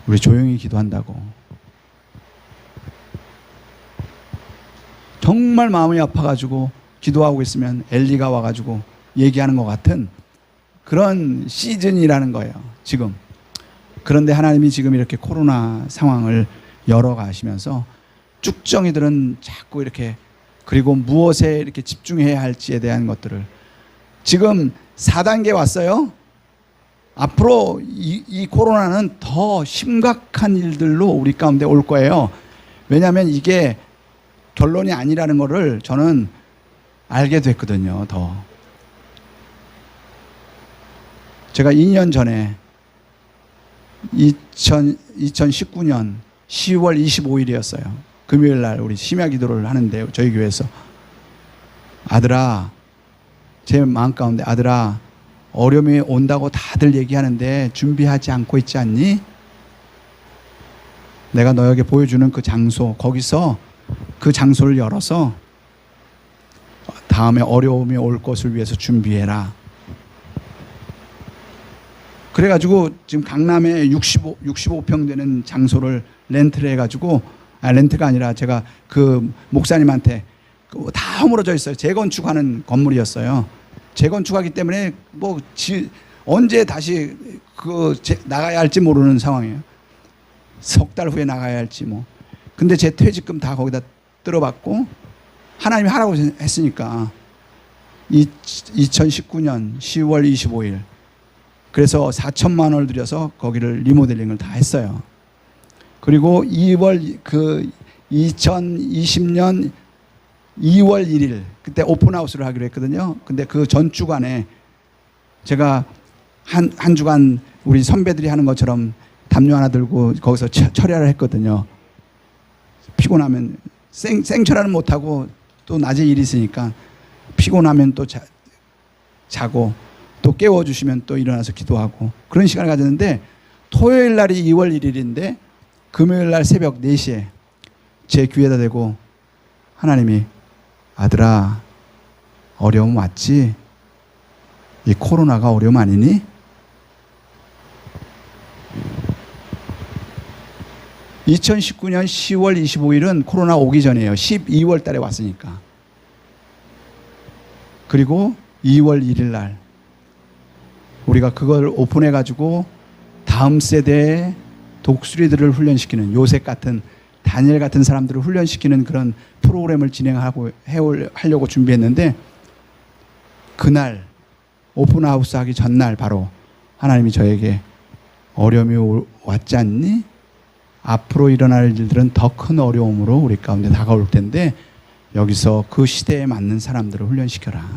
우리 조용히 기도한다고. 정말 마음이 아파가지고 기도하고 있으면 엘리가 와가지고 얘기하는 것 같은 그런 시즌이라는 거예요, 지금. 그런데 하나님이 지금 이렇게 코로나 상황을 열어가시면서 쭉정이들은 자꾸 이렇게, 그리고 무엇에 이렇게 집중해야 할지에 대한 것들을 지금 4단계 왔어요. 앞으로 이 코로나는 더 심각한 일들로 우리 가운데 올 거예요. 왜냐하면 이게 결론이 아니라는 거를 저는 알게 됐거든요. 더 제가 2년 전에 2019년 10월 25일이었어요. 금요일 날 우리 심야 기도를 하는데 저희 교회에서, 아들아, 제 마음 가운데, 아들아, 어려움이 온다고 다들 얘기하는데 준비하지 않고 있지 않니? 내가 너에게 보여주는 그 장소, 거기서 그 장소를 열어서 다음에 어려움이 올 것을 위해서 준비해라. 그래가지고 지금 강남에 65평 되는 장소를 렌트를 해가지고, 렌트가 아니라 제가 그 목사님한테 다 허물어져 있어요. 재건축하는 건물이었어요. 재건축하기 때문에 언제 다시 나가야 할지 모르는 상황이에요. 석 달 후에 나가야 할지 뭐. 근데 제 퇴직금 다 거기다 들어받고 하나님이 하라고 했으니까 2019년 10월 25일 그래서 4천만 원을 들여서 거기를 리모델링을 다 했어요. 그리고 2020년 2월 1일 그때 오픈하우스를 하기로 했거든요. 근데 그 전 주간에 제가 한 주간 우리 선배들이 하는 것처럼 담요 하나 들고 거기서 철야를 했거든요. 피곤하면 생철야는 못하고 또 낮에 일이 있으니까 피곤하면 또 자고 또 깨워주시면 또 일어나서 기도하고 그런 시간을 가졌는데, 토요일 날이 2월 1일인데 금요일 날 새벽 4시에 제 귀에다 대고 하나님이, 아들아, 어려움 왔지? 이 코로나가 어려움 아니니? 2019년 10월 25일은 코로나 오기 전이에요. 12월 달에 왔으니까. 그리고 2월 1일 날 우리가 그걸 오픈해가지고 다음 세대의 독수리들을 훈련시키는, 요셉 같은, 다니엘 같은 사람들을 훈련시키는 그런 프로그램을 하려고 준비했는데, 그날 오픈하우스 하기 전날 바로 하나님이 저에게 어려움이 왔지 않니? 앞으로 일어날 일들은 더 큰 어려움으로 우리 가운데 다가올 텐데 여기서 그 시대에 맞는 사람들을 훈련시켜라.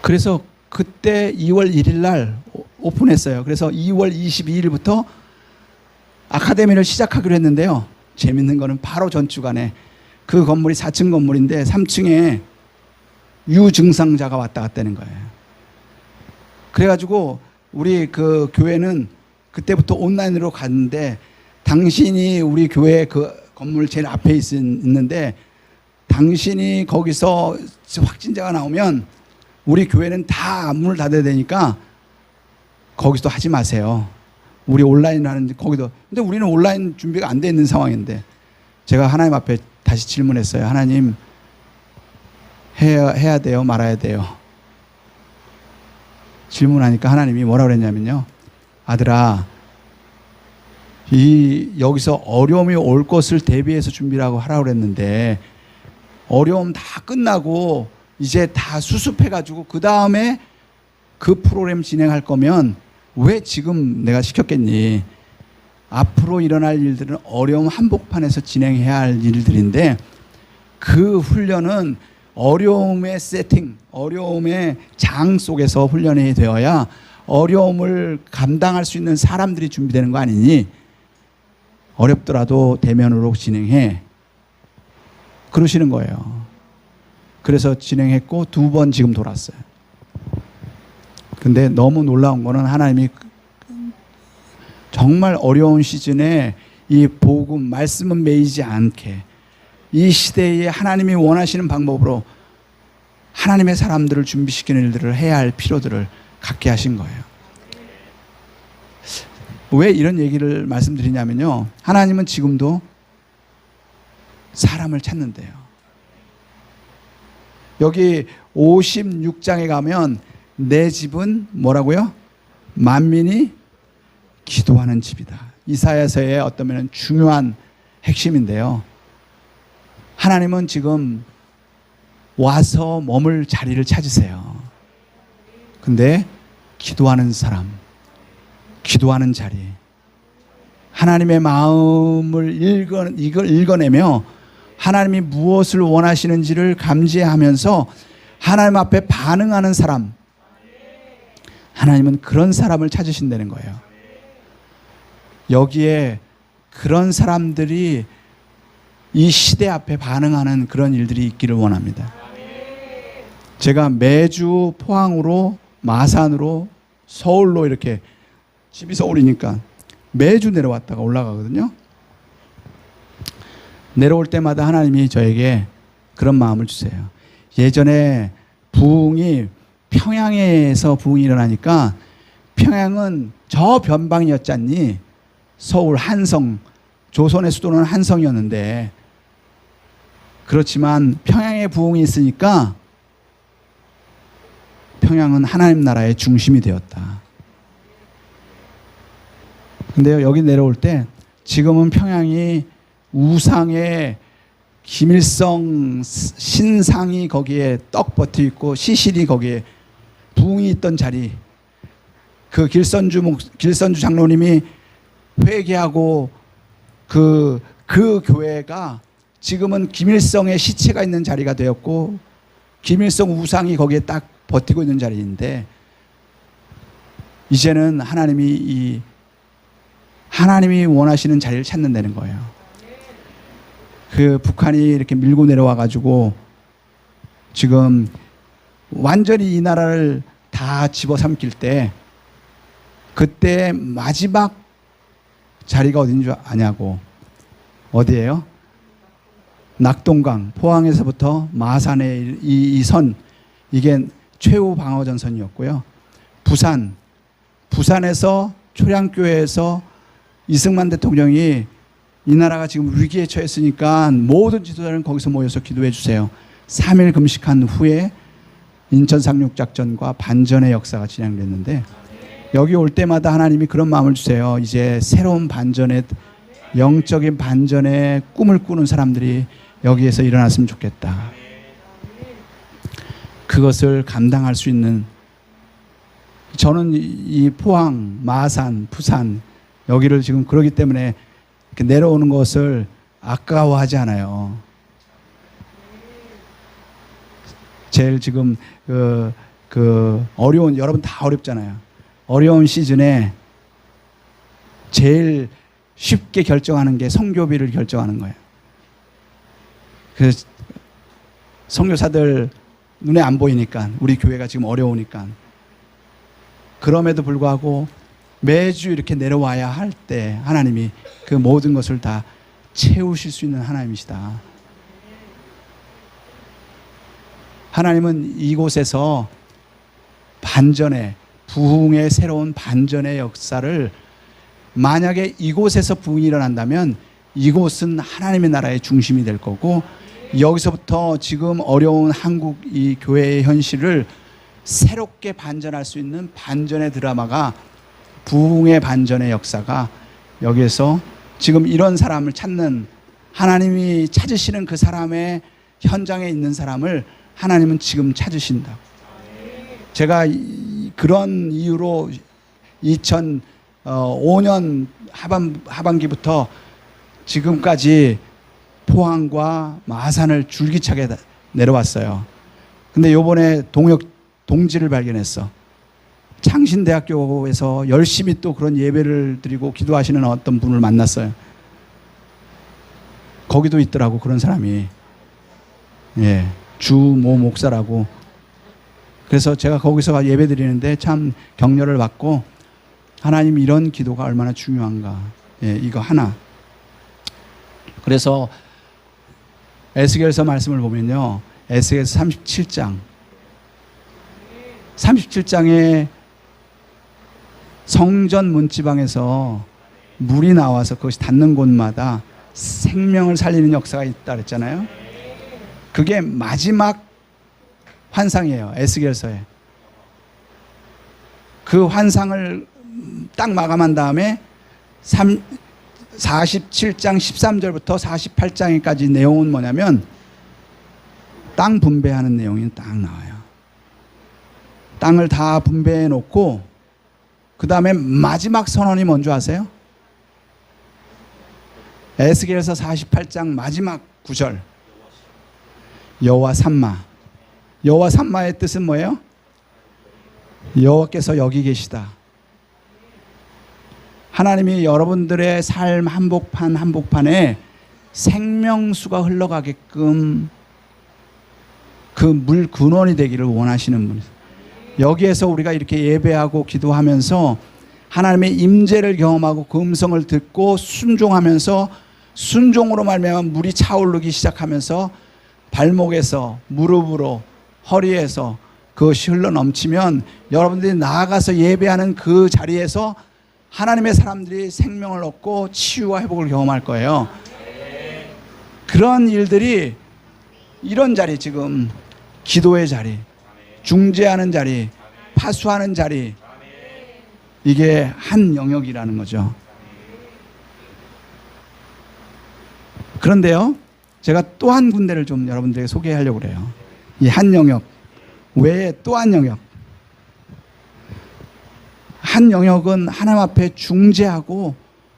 그래서 그때 2월 1일 날 오픈했어요. 그래서 2월 22일부터 아카데미를 시작하기로 했는데요. 재밌는 거는 바로 전주간에 그 건물이 4층 건물인데 3층에 유증상자가 왔다 갔다는 거예요. 그래가지고 우리 그 교회는 그때부터 온라인으로 갔는데, 당신이 우리 교회 그 건물 제일 앞에 있는데 당신이 거기서 확진자가 나오면 우리 교회는 다 문을 닫아야 되니까 거기서 하지 마세요. 우리 온라인 하는데 거기도. 근데 우리는 온라인 준비가 안 돼 있는 상황인데 제가 하나님 앞에 다시 질문했어요. 하나님, 해야 돼요? 말아야 돼요? 질문하니까 하나님이 뭐라고 그랬냐면요. 아들아, 여기서 어려움이 올 것을 대비해서 준비라고 하라고 그랬는데, 어려움 다 끝나고 이제 다 수습해가지고 그 다음에 그 프로그램 진행할 거면 왜 지금 내가 시켰겠니? 앞으로 일어날 일들은 어려움 한복판에서 진행해야 할 일들인데, 그 훈련은 어려움의 세팅, 어려움의 장 속에서 훈련이 되어야 어려움을 감당할 수 있는 사람들이 준비되는 거 아니니? 어렵더라도 대면으로 진행해. 그러시는 거예요. 그래서 진행했고 2번 지금 돌았어요. 근데 너무 놀라운 거는 하나님이 정말 어려운 시즌에 이 복음, 말씀은 매이지 않게 이 시대에 하나님이 원하시는 방법으로 하나님의 사람들을 준비시키는 일들을 해야 할 필요들을 갖게 하신 거예요. 왜 이런 얘기를 말씀드리냐면요. 하나님은 지금도 사람을 찾는데요. 여기 56장에 가면 내 집은 뭐라고요? 만민이 기도하는 집이다. 이사야서의 어떤 중요한 핵심인데요. 하나님은 지금 와서 머물 자리를 찾으세요. 근데 기도하는 사람, 기도하는 자리, 하나님의 마음을 읽어내며 하나님이 무엇을 원하시는지를 감지하면서 하나님 앞에 반응하는 사람, 하나님은 그런 사람을 찾으신다는 거예요. 여기에 그런 사람들이 이 시대 앞에 반응하는 그런 일들이 있기를 원합니다. 제가 매주 포항으로, 마산으로, 서울로 이렇게, 집이 서울이니까 매주 내려왔다가 올라가거든요. 내려올 때마다 하나님이 저에게 그런 마음을 주세요. 예전에 부흥이 평양에서 부흥이 일어나니까, 평양은 저 변방이었잖니. 서울 한성, 조선의 수도는 한성이었는데, 그렇지만 평양에 부흥이 있으니까 평양은 하나님 나라의 중심이 되었다. 근데요, 여기 내려올 때 지금은 평양이 우상의 김일성 신상이 거기에 떡 버티 있고 시실이 거기에 부흥이 있던 자리, 그 길선주 장로님이 회개하고 그 교회가 지금은 김일성의 시체가 있는 자리가 되었고, 김일성 우상이 거기에 딱 버티고 있는 자리인데, 이제는 하나님이 원하시는 자리를 찾는다는 거예요. 그 북한이 이렇게 밀고 내려와 가지고 지금 완전히 이 나라를 다 집어삼킬 때, 그때 마지막 자리가 어딘 줄 아냐고. 어디예요? 낙동강, 포항에서부터 마산의 이 선, 이게 최후 방어전 선이었고요. 부산에서 초량교회에서 이승만 대통령이 이 나라가 지금 위기에 처했으니까 모든 지도자는 거기서 모여서 기도해 주세요. 3일 금식한 후에 인천 상륙작전과 반전의 역사가 진행됐는데, 여기 올 때마다 하나님이 그런 마음을 주세요. 이제 새로운 반전의, 영적인 반전의 꿈을 꾸는 사람들이 여기에서 일어났으면 좋겠다. 그것을 감당할 수 있는, 저는 이 포항, 마산, 부산 여기를 지금 그러기 때문에 이렇게 내려오는 것을 아까워하지 않아요. 제일 지금 어려운, 여러분 다 어렵잖아요. 어려운 시즌에 제일 쉽게 결정하는 게 선교비를 결정하는 거예요. 그 선교사들 눈에 안 보이니까, 우리 교회가 지금 어려우니까. 그럼에도 불구하고 매주 이렇게 내려와야 할 때 하나님이 그 모든 것을 다 채우실 수 있는 하나님이시다. 하나님은 이곳에서 반전의, 부흥의 새로운 반전의 역사를, 만약에 이곳에서 부흥이 일어난다면 이곳은 하나님의 나라의 중심이 될 거고, 여기서부터 지금 어려운 한국 이 교회의 현실을 새롭게 반전할 수 있는 반전의 드라마가, 부흥의 반전의 역사가 여기에서 지금 이런 사람을 찾는, 하나님이 찾으시는 그 사람의 현장에 있는 사람을 하나님은 지금 찾으신다. 제가 그런 이유로 2005년 하반기부터 지금까지 포항과 마산을 줄기차게 내려왔어요. 근데 요번에 동지를 발견했어. 창신대학교에서 열심히 또 그런 예배를 드리고 기도하시는 어떤 분을 만났어요. 거기도 있더라고, 그런 사람이. 예, 주모 목사라고. 그래서 제가 거기서 예배 드리는데 참 격려를 받고, 하나님 이런 기도가 얼마나 중요한가. 예, 이거 하나. 그래서 에스겔서 말씀을 보면요, 에스겔서 37장에 성전 문지방에서 물이 나와서 그것이 닿는 곳마다 생명을 살리는 역사가 있다 그랬잖아요. 그게 마지막 환상이에요, 에스겔서에. 그 환상을 딱 마감한 다음에 47장 13절부터 48장까지 내용은 뭐냐면 땅 분배하는 내용이 딱 나와요. 땅을 다 분배해 놓고 그 다음에 마지막 선언이 뭔지 아세요? 에스겔서 48장 마지막 9절. 여호와 삼마. 여호와 삼마의 뜻은 뭐예요? 여호와께서 여기 계시다. 하나님이 여러분들의 삶 한복판에 생명수가 흘러가게끔 그 물 근원이 되기를 원하시는 분이세요. 여기에서 우리가 이렇게 예배하고 기도하면서 하나님의 임재를 경험하고 그 음성을 듣고 순종하면서, 순종으로 말미암아 물이 차오르기 시작하면서 발목에서 무릎으로 허리에서 그것이 흘러넘치면 여러분들이 나아가서 예배하는 그 자리에서 하나님의 사람들이 생명을 얻고 치유와 회복을 경험할 거예요. 그런 일들이, 이런 자리, 지금 기도의 자리, 중재하는 자리, 파수하는 자리, 이게 한 영역이라는 거죠. 그런데요, 제가 또 한 군데를 좀 여러분들에게 소개하려고 그래요. 이 한 영역 외에 또 한 영역. 한 영역은 하나님 앞에 중재하고,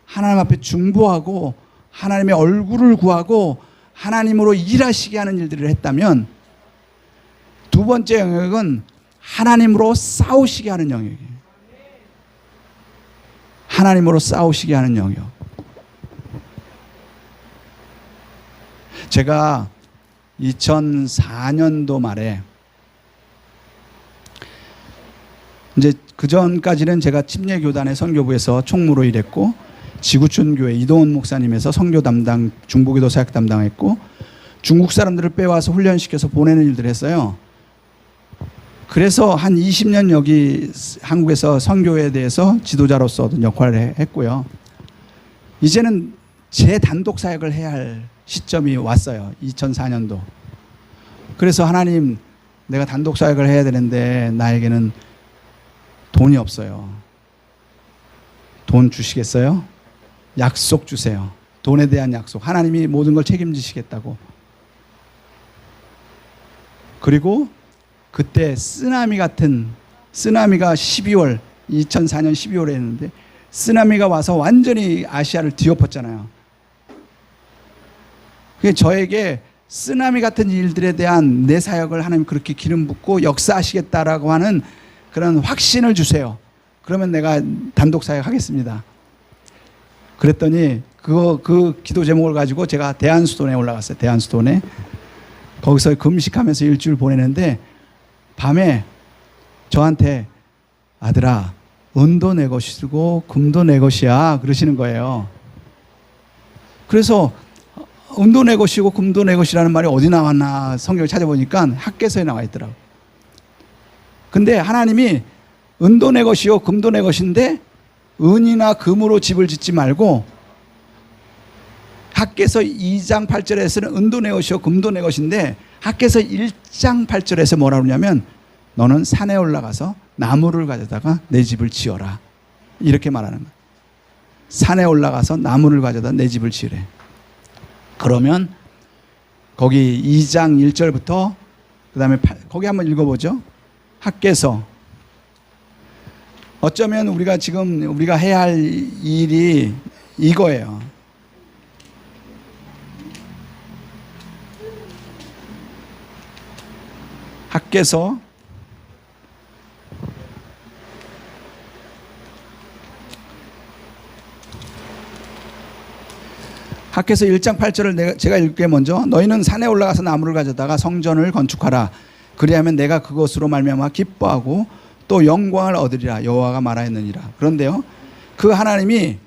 하나님 앞에 중보하고, 하나님의 얼굴을 구하고 하나님으로 일하시게 하는 일들을 했다면, 두 번째 영역은 하나님으로 싸우시게 하는 영역이에요. 하나님으로 싸우시게 하는 영역. 제가 2004년도 말에, 이제 그 전까지는 제가 침례교단의 선교부에서 총무로 일했고, 지구촌 교회 이동훈 목사님에서 선교 담당, 중보기도 사역 담당했고, 중국 사람들을 빼와서 훈련시켜서 보내는 일들을 했어요. 그래서 한 20년 여기 한국에서 선교에 대해서 지도자로서 어떤 역할을 했고요. 이제는 제 단독 사역을 해야 할 시점이 왔어요. 2004년도. 그래서 하나님, 내가 단독 사역을 해야 되는데 나에게는 돈이 없어요. 돈 주시겠어요? 약속 주세요. 돈에 대한 약속. 하나님이 모든 걸 책임지시겠다고. 그리고 그때 쓰나미가 2004년 12월에 했는데, 쓰나미가 와서 완전히 아시아를 뒤엎었잖아요. 그게 저에게 쓰나미 같은 일들에 대한 내 사역을 하나님 그렇게 기름 붓고 역사하시겠다라고 하는 그런 확신을 주세요. 그러면 내가 단독 사역 하겠습니다. 그랬더니 그 기도 제목을 가지고 제가 대한수도원에 올라갔어요. 대한수도원에. 거기서 금식하면서 일주일 보내는데, 밤에 저한테 아들아, 은도 내 것이고 금도 내 것이야 그러시는 거예요. 그래서 은도 내 것이고 금도 내 것이라는 말이 어디 나왔나 성경을 찾아보니까 학개서에 나와 있더라고요. 근데 하나님이 은도 내 것이요 금도 내 것인데 은이나 금으로 집을 짓지 말고 학개서 2장 8절에서는 은도 내 것이요 금도 내 것인데 학개서 1장 8절에서 뭐라 그러냐면 너는 산에 올라가서 나무를 가져다가 내 집을 지어라. 이렇게 말하는 거예요. 산에 올라가서 나무를 가져다 내 집을 지으래. 그러면 거기 2장 1절부터 그 다음에 거기 한번 읽어보죠. 학개서. 어쩌면 우리가 해야 할 일이 이거예요. 학개서 1장 8절을 제가 읽게 먼저. 너희는 산에 올라가서 나무를 가져다가 성전을 건축하라. 그리하면 내가 그것으로 말미암아 기뻐하고 또 영광을 얻으리라. 여호와가 말하였느니라. 그런데요, 그 하나님이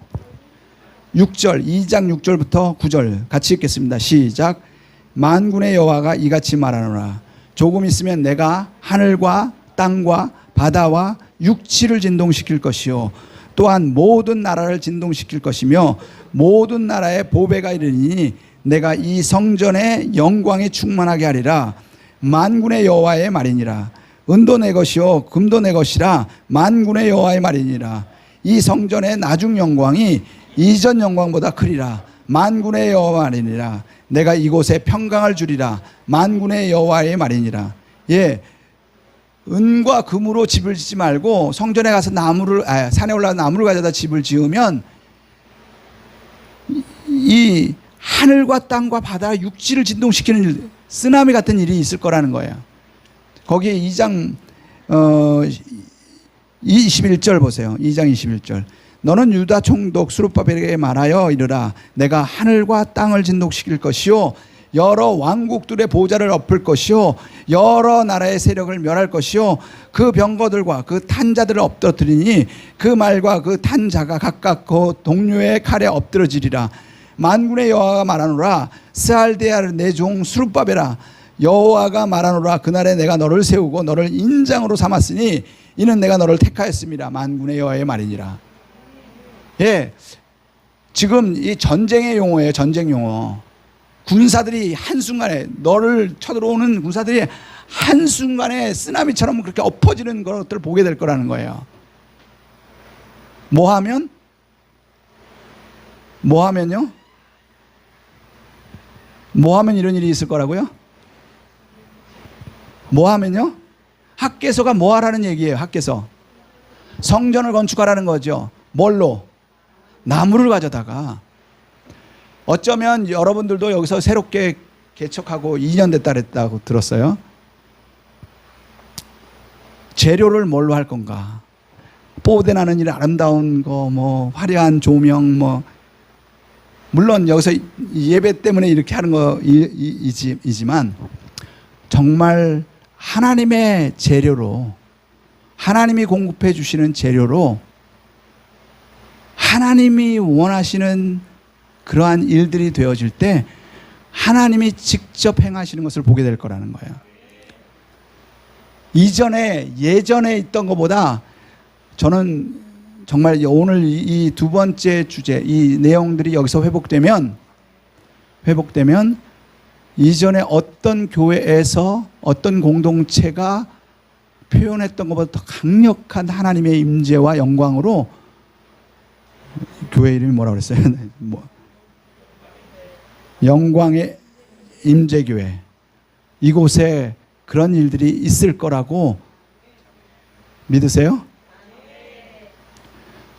6절, 2장 6절부터 9절 같이 읽겠습니다. 시작. 만군의 여호와가 이같이 말하노라. 조금 있으면 내가 하늘과 땅과 바다와 육지를 진동시킬 것이요 또한 모든 나라를 진동시킬 것이며 모든 나라의 보배가 이르니 내가 이 성전의 영광이 충만하게 하리라. 만군의 여호와의 말이니라. 은도 내 것이요 금도 내 것이라. 만군의 여호와의 말이니라. 이 성전의 나중 영광이 이전 영광보다 크리라. 만군의 여호와 말이니라. 내가 이곳에 평강을 주리라. 만군의 여호와의 말이니라. 예, 은과 금으로 집을 짓지 말고 성전에 가서 산에 올라가서 나무를 가져다 집을 지으면 이 하늘과 땅과 바다, 육지를 진동시키는 일, 쓰나미 같은 일이 있을 거라는 거예요. 거기에 2장 21절 보세요. 2장 21절. 너는 유다 총독 스룹바벨에게 말하여 이르라. 내가 하늘과 땅을 진동시킬 것이요 여러 왕국들의 보좌를 엎을 것이요 여러 나라의 세력을 멸할 것이요 그 병거들과 그 탄자들을 엎드러뜨리니 그 말과 그 탄자가 각각 그 동료의 칼에 엎드러지리라. 만군의 여호와가 말하노라. 스알데아를 내 종 스룹바벨아, 여호와가 말하노라. 그날에 내가 너를 세우고 너를 인장으로 삼았으니 이는 내가 너를 택하였습니다. 만군의 여호와의 말이니라. 예, 지금 이 전쟁의 용어예요. 전쟁 용어. 군사들이 한순간에, 너를 쳐들어오는 군사들이 한순간에 쓰나미처럼 그렇게 엎어지는 것들을 보게 될 거라는 거예요. 뭐 하면요? 뭐 하면 이런 일이 있을 거라고요? 뭐 하면요? 학개서가 뭐 하라는 얘기예요. 학개서. 성전을 건축하라는 거죠. 뭘로? 나무를 가져다가. 어쩌면 여러분들도 여기서 새롭게 개척하고 2년 됐다 그랬다고 들었어요. 재료를 뭘로 할 건가? 뽀대나는 일, 아름다운 거, 뭐 화려한 조명, 뭐 물론 여기서 예배 때문에 이렇게 하는 거이지만 정말 하나님의 재료로, 하나님이 공급해 주시는 재료로 하나님이 원하시는 그러한 일들이 되어질 때 하나님이 직접 행하시는 것을 보게 될 거라는 거예요. 예전에 있던 것보다 저는 정말 오늘 이 두 번째 주제, 이 내용들이 여기서 회복되면 이전에 어떤 교회에서 어떤 공동체가 표현했던 것보다 더 강력한 하나님의 임재와 영광으로, 교회 이름이 뭐라고 그랬어요? 영광의 임재교회, 이곳에 그런 일들이 있을 거라고 믿으세요?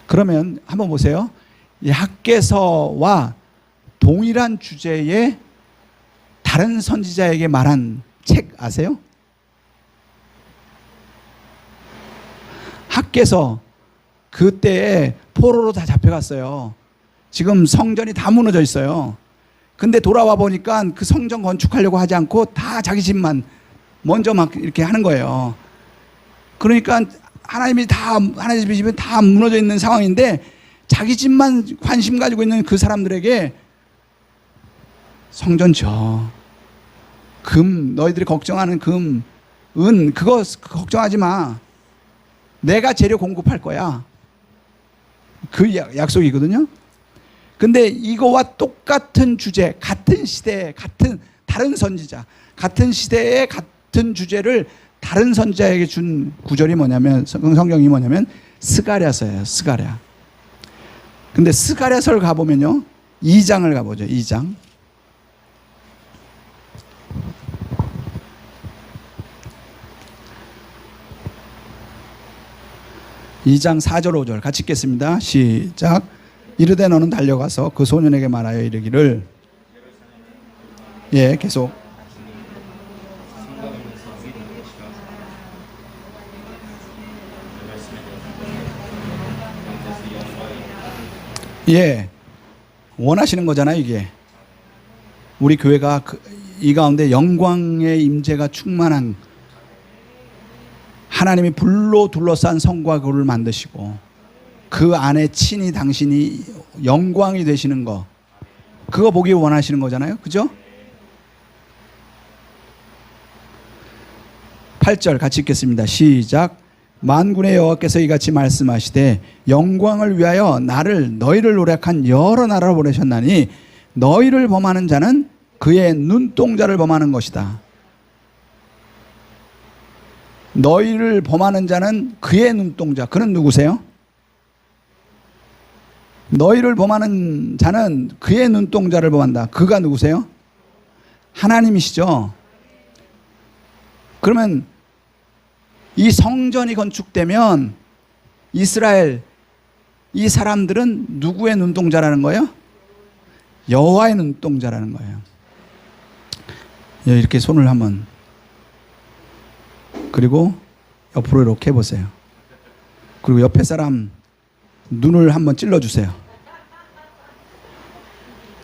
그러면 한번 보세요. 이 학개서와 동일한 주제의 다른 선지자에게 말한 책 아세요? 학개서 그때에 포로로 다 잡혀갔어요. 지금 성전이 다 무너져 있어요. 근데 돌아와 보니까 그 성전 건축하려고 하지 않고 다 자기 집만 먼저 막 이렇게 하는 거예요. 그러니까 하나님 집이 다 무너져 있는 상황인데 자기 집만 관심 가지고 있는 그 사람들에게 성전 너희들이 걱정하는 금, 은, 그거 걱정하지 마. 내가 재료 공급할 거야. 그 약속이거든요. 근데 이거와 똑같은 주제, 같은 시대에 같은 다른 선지자, 같은 시대에 같은 주제를 다른 선지자에게 준 구절이 뭐냐면, 성경이 뭐냐면 스가랴서예요. 스가랴. 근데 스가랴서를 가보면요, 2장을 가보죠. 2장. 2장 4절 5절 같이 읽겠습니다. 시작. 이르되 너는 달려가서 그 소년에게 말하여 이르기를. 예, 계속. 예, 원하시는 거잖아요. 이게 우리 교회가 이 가운데 영광의 임재가 충만한, 하나님이 불로 둘러싼 성과 그를 만드시고 그 안에 친히 당신이 영광이 되시는 거, 그거 보기 원하시는 거잖아요. 그죠? 8절 같이 읽겠습니다. 시작. 만군의 여호와께서 이같이 말씀하시되 영광을 위하여 너희를 노력한 여러 나라로 보내셨나니 너희를 범하는 자는 그의 눈동자를 범하는 것이다. 너희를 범하는 자는 그의 눈동자. 그는 누구세요? 너희를 범하는 자는 그의 눈동자를 범한다. 그가 누구세요? 하나님이시죠. 그러면 이 성전이 건축되면 이스라엘, 이 사람들은 누구의 눈동자라는 거예요? 여호와의 눈동자라는 거예요. 이렇게 손을 한번, 그리고 옆으로 이렇게 해보세요. 그리고 옆에 사람 눈을 한번 찔러주세요.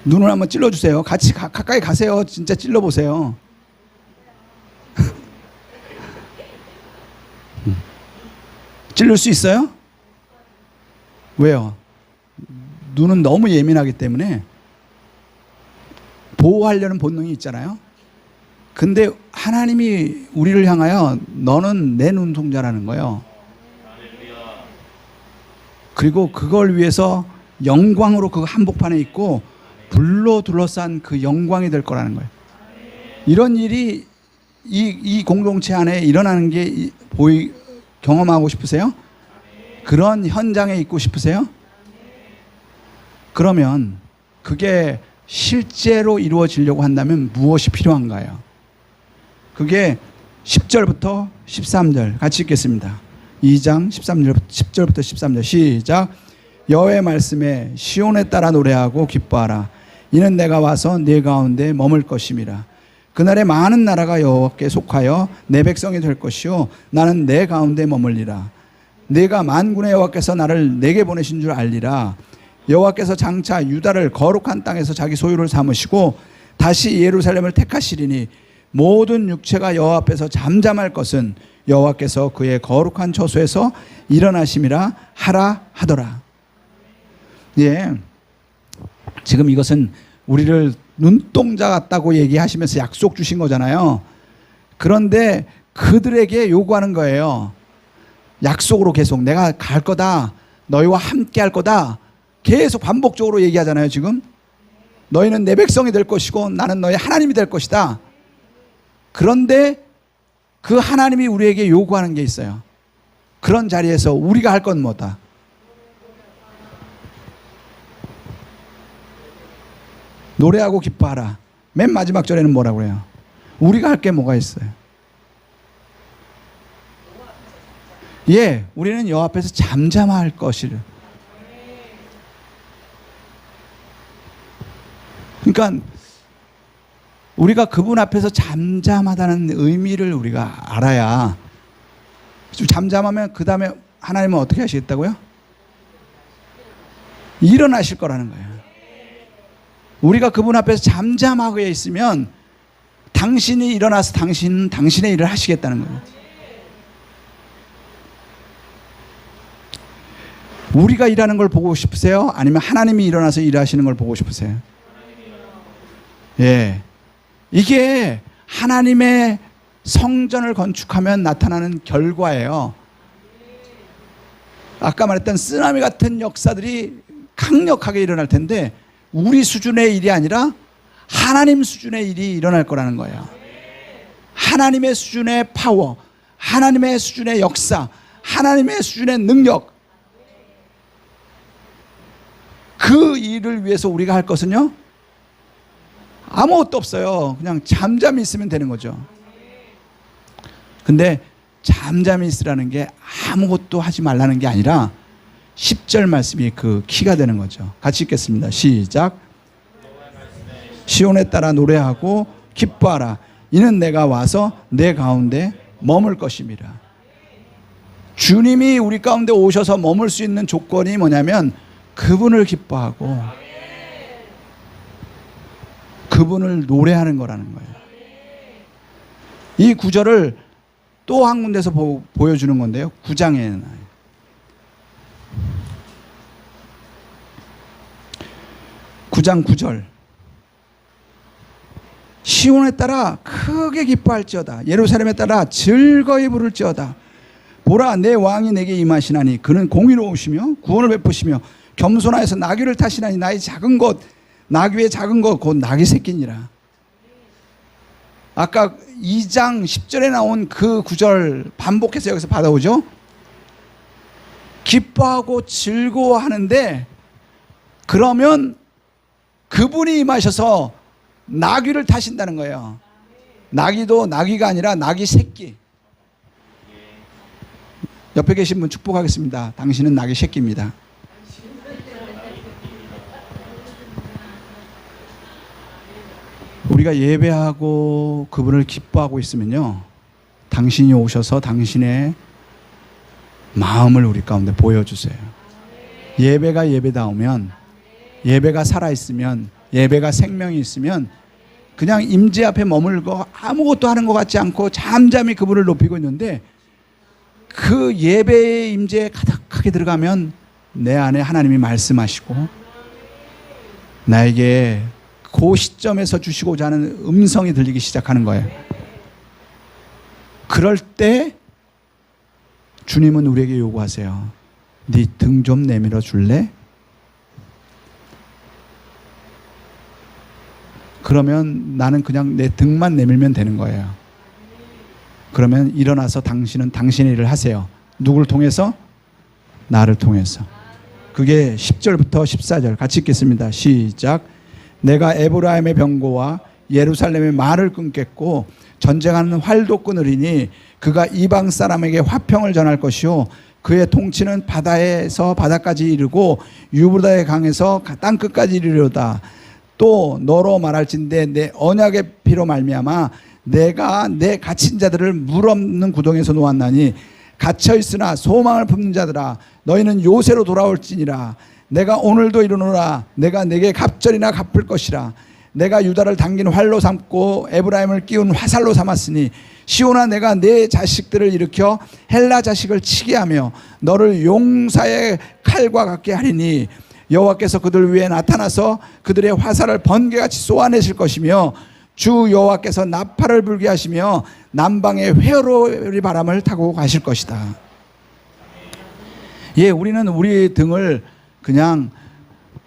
눈을 한번 찔러주세요. 같이 가까이 가세요. 진짜 찔러보세요. 찔릴 수 있어요? 왜요? 눈은 너무 예민하기 때문에 보호하려는 본능이 있잖아요. 근데 하나님이 우리를 향하여 너는 내 눈동자라는 거예요. 그리고 그걸 위해서 영광으로 그 한복판에 있고 불로 둘러싼 그 영광이 될 거라는 거예요. 이런 일이 이 공동체 안에 일어나는 게 경험하고 싶으세요? 그런 현장에 있고 싶으세요? 그러면 그게 실제로 이루어지려고 한다면 무엇이 필요한가요? 그게 10절부터 13절 같이 읽겠습니다. 2장 10절부터 13절 시작. 여호와의 말씀에 시온에 따라 노래하고 기뻐하라. 이는 내가 와서 네 가운데 머물 것임이라. 그날에 많은 나라가 여호와께 속하여 내 백성이 될 것이요 나는 내 가운데 머물리라. 내가 만군의 여호와께서 나를 내게 보내신 줄 알리라. 여호와께서 장차 유다를 거룩한 땅에서 자기 소유를 삼으시고 다시 예루살렘을 택하시리니 모든 육체가 여호와 앞에서 잠잠할 것은 여호와께서 그의 거룩한 처소에서 일어나심이라 하라 하더라. 예, 지금 이것은 우리를 눈동자 같다고 얘기하시면서 약속 주신 거잖아요. 그런데 그들에게 요구하는 거예요. 약속으로 계속 내가 갈 거다, 너희와 함께 할 거다, 계속 반복적으로 얘기하잖아요. 지금 너희는 내 백성이 될 것이고 나는 너희 하나님이 될 것이다. 그런데 그 하나님이 우리에게 요구하는 게 있어요. 그런 자리에서 우리가 할 건 뭐다? 노래하고 기뻐하라. 맨 마지막 절에는 뭐라고 해요? 우리가 할 게 뭐가 있어요? 예, 우리는 여호와 앞에서 잠잠할 것이를. 그러니까 우리가 그분 앞에서 잠잠하다는 의미를 우리가 알아야, 잠잠하면 그 다음에 하나님은 어떻게 하시겠다고요? 일어나실 거라는 거예요. 우리가 그분 앞에서 잠잠하고 있으면 당신이 일어나서 당신의 일을 하시겠다는 거예요. 우리가 일하는 걸 보고 싶으세요? 아니면 하나님이 일어나서 일하시는 걸 보고 싶으세요? 예, 이게 하나님의 성전을 건축하면 나타나는 결과예요. 아까 말했던 쓰나미 같은 역사들이 강력하게 일어날 텐데 우리 수준의 일이 아니라 하나님 수준의 일이 일어날 거라는 거예요. 하나님의 수준의 파워, 하나님의 수준의 역사, 하나님의 수준의 능력, 그 일을 위해서 우리가 할 것은요, 아무것도 없어요. 그냥 잠잠히 있으면 되는 거죠. 근데 잠잠히 있으라는 게 아무것도 하지 말라는 게 아니라 10절 말씀이 그 키가 되는 거죠. 같이 읽겠습니다. 시작. 시온에 따라 노래하고 기뻐하라. 이는 내가 와서 내 가운데 머물 것임이라. 주님이 우리 가운데 오셔서 머물 수 있는 조건이 뭐냐면 그분을 기뻐하고 그분을 노래하는 거라는 거예요. 이 구절을 또 한 군데서 보여주는 건데요. 9장에 9장 9절. 시온에 따라 크게 기뻐할지어다. 예루살렘에 따라 즐거이 부를지어다. 보라, 내 왕이 내게 임하시나니 그는 공의로우시며 구원을 베푸시며 겸손하여서 나귀를 타시나니 나의 작은 것, 나귀의 작은 것 곧 나귀 새끼니라. 아까 2장 10절에 나온 그 구절 반복해서 여기서 받아오죠. 기뻐하고 즐거워하는데 그러면 그분이 임하셔서 나귀를 타신다는 거예요. 나귀도 나귀가 아니라 나귀 새끼. 옆에 계신 분 축복하겠습니다. 당신은 나귀 새끼입니다. 우리가 예배하고 그분을 기뻐하고 있으면요, 당신이 오셔서 당신의 마음을 우리 가운데 보여주세요. 예배가 예배다우면, 예배가 살아있으면, 예배가 생명이 있으면 그냥 임재 앞에 머물고 아무것도 하는 것 같지 않고 잠잠히 그분을 높이고 있는데 그 예배의 임재에 가득하게 들어가면 내 안에 하나님이 말씀하시고 나에게 그 시점에서 주시고자 하는 음성이 들리기 시작하는 거예요. 그럴 때 주님은 우리에게 요구하세요. 네 등 좀 내밀어 줄래? 그러면 나는 그냥 내 등만 내밀면 되는 거예요. 그러면 일어나서 당신은 당신의 일을 하세요. 누구를 통해서? 나를 통해서. 그게 10절부터 14절 같이 읽겠습니다. 시작. 내가 에브라임의 병고와 예루살렘의 말을 끊겠고 전쟁하는 활도 끊으리니 그가 이방 사람에게 화평을 전할 것이요 그의 통치는 바다에서 바다까지 이르고 유브라의 강에서 땅끝까지 이르리로다. 또 너로 말할진대 내 언약의 피로 말미암아 내가 내 갇힌 자들을 물 없는 구덩이에서 놓았나니 갇혀 있으나 소망을 품는 자들아 너희는 요새로 돌아올지니라. 내가 오늘도 이르노라. 내가 내게 갑절이나 갚을 것이라. 내가 유다를 당긴 활로 삼고 에브라임을 끼운 화살로 삼았으니 시온아 내가 내 자식들을 일으켜 헬라 자식을 치게 하며 너를 용사의 칼과 같게 하리니 여호와께서 그들 위에 나타나서 그들의 화살을 번개같이 쏘아내실 것이며 주 여호와께서 나팔을 불게 하시며 남방의 회오리 바람을 타고 가실 것이다. 예, 우리는 우리 등을 그냥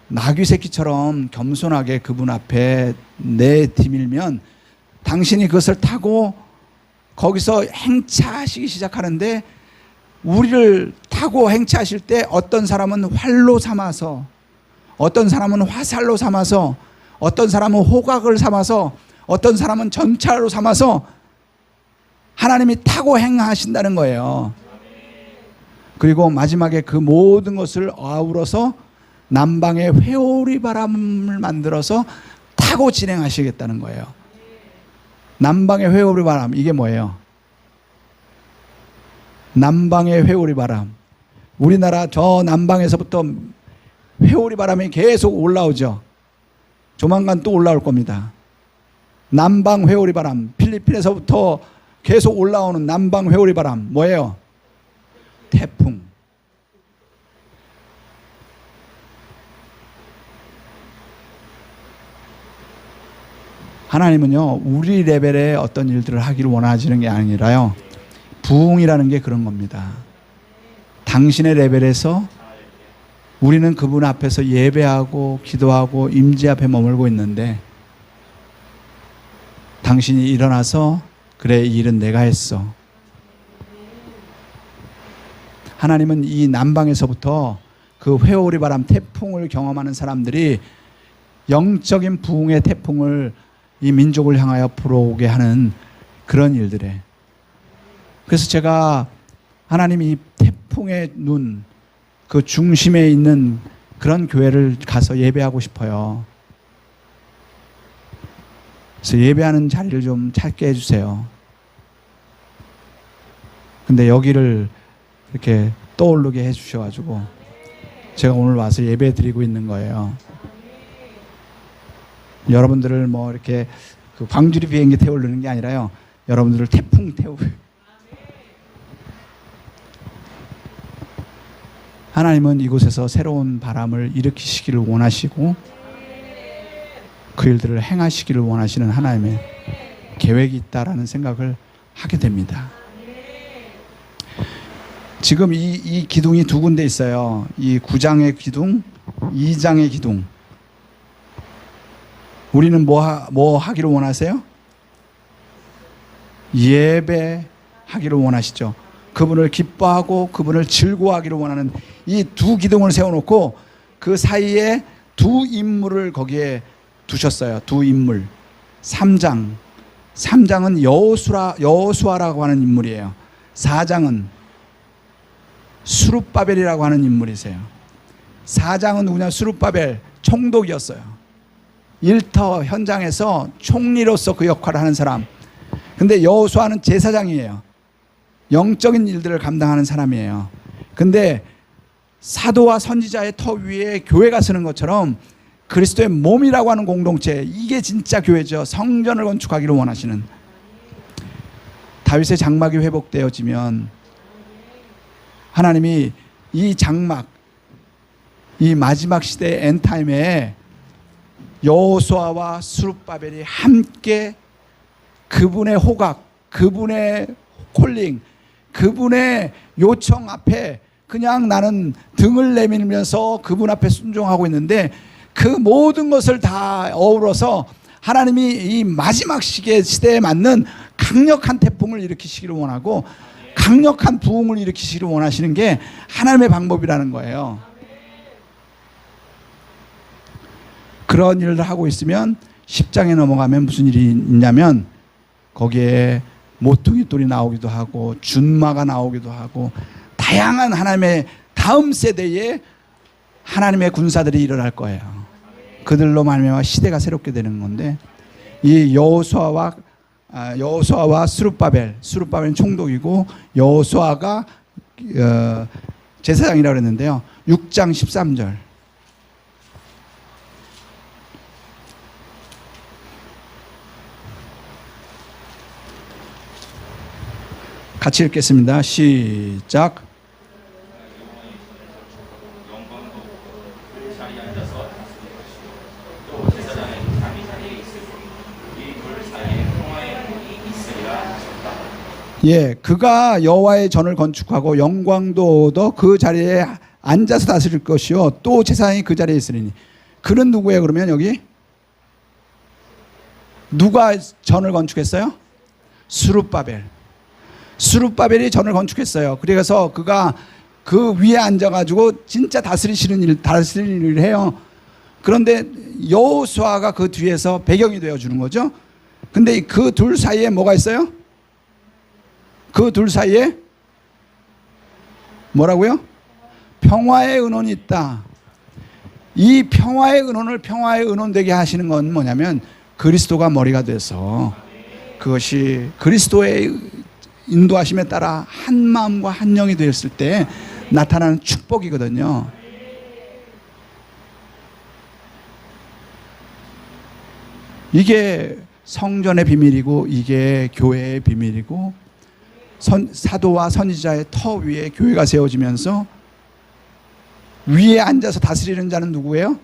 나귀 새끼처럼 겸손하게 그분 앞에 내디밀면 당신이 그것을 타고 거기서 행차하시기 시작하는데 우리를 타고 행차하실 때 어떤 사람은 활로 삼아서 어떤 사람은 화살로 삼아서 어떤 사람은 호각을 삼아서 어떤 사람은 전차로 삼아서 하나님이 타고 행하신다는 거예요. 그리고 마지막에 그 모든 것을 아우러서 남방의 회오리 바람을 만들어서 타고 진행하시겠다는 거예요. 남방의 회오리 바람, 이게 뭐예요? 남방의 회오리 바람. 우리나라 저 남방에서부터 회오리 바람이 계속 올라오죠. 조만간 또 올라올 겁니다. 남방 회오리 바람, 필리핀에서부터 계속 올라오는 남방 회오리 바람 뭐예요? 태풍. 하나님은요 우리 레벨의 어떤 일들을 하기를 원하시는 게 아니라요 부흥이라는 게 그런 겁니다. 당신의 레벨에서 우리는 그분 앞에서 예배하고 기도하고 임재 앞에 머물고 있는데 당신이 일어나서 그래, 이 일은 내가 했어. 하나님은 이 남방에서부터 그 회오리 바람 태풍을 경험하는 사람들이 영적인 부흥의 태풍을 이 민족을 향하여 불어오게 하는 그런 일들에, 그래서 제가 하나님이 이 태풍의 눈, 그 중심에 있는 그런 교회를 가서 예배하고 싶어요. 그래서 예배하는 자리를 좀 찾게 해주세요. 근데 여기를 이렇게 떠오르게 해주셔가지고 제가 오늘 와서 예배 드리고 있는 거예요. 여러분들을 뭐 이렇게 그 광주리 비행기 태우려는 게 아니라요, 여러분들을 태풍 태우고, 하나님은 이곳에서 새로운 바람을 일으키시기를 원하시고 그 일들을 행하시기를 원하시는 하나님의 계획이 있다라는 생각을 하게 됩니다. 지금 이 기둥이 두 군데 있어요. 이 9장의 기둥, 2장의 기둥. 우리는 뭐 하기를 원하세요? 예배하기를 원하시죠. 그분을 기뻐하고 그분을 즐거워하기를 원하는 이 두 기둥을 세워놓고 그 사이에 두 인물을 거기에 두셨어요. 두 인물. 3장은 여호수아라고 하는 인물이에요. 4장은 스룹바벨이라고 하는 인물이세요. 4장은 누구냐? 스룹바벨 총독이었어요. 일터 현장에서 총리로서 그 역할을 하는 사람. 근데 여호수아는 제사장이에요. 영적인 일들을 감당하는 사람이에요. 근데 사도와 선지자의 터 위에 교회가 서는 것처럼 그리스도의 몸이라고 하는 공동체, 이게 진짜 교회죠. 성전을 건축하기를 원하시는. 다윗의 장막이 회복되어지면 하나님이 이 장막, 이 마지막 시대의 엔타임에 여호수아와 스룹바벨이 함께 그분의 호각, 그분의 콜링, 그분의 요청 앞에 그냥 나는 등을 내밀면서 그분 앞에 순종하고 있는데 그 모든 것을 다 어우러서 하나님이 이 마지막 시대에 맞는 강력한 태풍을 일으키시기를 원하고 강력한 부흥을 일으키시기를 원하시는 게 하나님의 방법이라는 거예요. 그런 일을 하고 있으면 10장에 넘어가면 무슨 일이 있냐면 거기에 모퉁이 돌이 나오기도 하고 준마가 나오기도 하고 다양한 하나님의 다음 세대에 하나님의 군사들이 일어날 거예요. 그들로 말미암아 시대가 새롭게 되는 건데, 이 여호수아와 스룹바벨은 총독이고 여호수아가 제사장이라고 그랬는데요. 6장 13절. 같이 읽겠습니다. 시작. 예, 그가 여호와의 전을 건축하고 영광도 얻어 그 자리에 앉아서 다스릴 것이요 또 제사장이 그 자리에 있으리니. 그는 누구예요? 그러면 여기 누가 전을 건축했어요? 스룹바벨이 전을 건축했어요. 그래서 그가 그 위에 앉아가지고 진짜 다스리는 일을 해요. 그런데 여호수아가 그 뒤에서 배경이 되어주는 거죠. 근데 그 둘 사이에 뭐가 있어요? 그 둘 사이에 뭐라고요? 평화의 은원이 있다. 이 평화의 은원을 평화의 은원 되게 하시는 건 뭐냐면 그리스도가 머리가 돼서 그것이 그리스도의 인도하심에 따라 한 마음과 한 영이 되었을 때 나타나는 축복이거든요. 이게 성전의 비밀이고 이게 교회의 비밀이고 사도와 선지자의 터 위에 교회가 세워지면서 위에 앉아서 다스리는 자는 누구예요?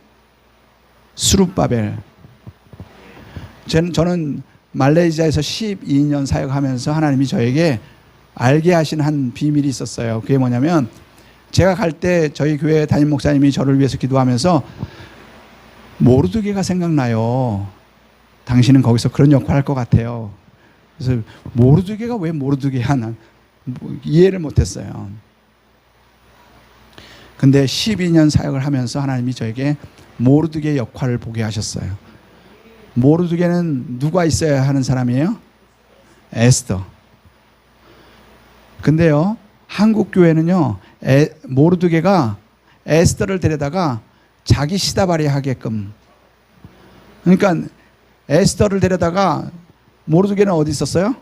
스룹바벨. 저는 말레이시아에서 12년 사역하면서 하나님이 저에게 알게 하신 한 비밀이 있었어요. 그게 뭐냐면 제가 갈 때 저희 교회 담임 목사님이 저를 위해서 기도하면서 모르드게가 생각나요. 당신은 거기서 그런 역할 할 것 같아요. 그래서 모르드게가 왜 모르드게야? 난 이해를 못했어요. 근데 12년 사역을 하면서 하나님이 저에게 모르드게 역할을 보게 하셨어요. 모르드게는 누가 있어야 하는 사람이에요? 에스더. 근데요, 한국 교회는요, 모르드게가 에스더를 데려다가 자기 시다발이 하게끔. 그러니까 에스더를 데려다가 모르드게는 어디 있었어요?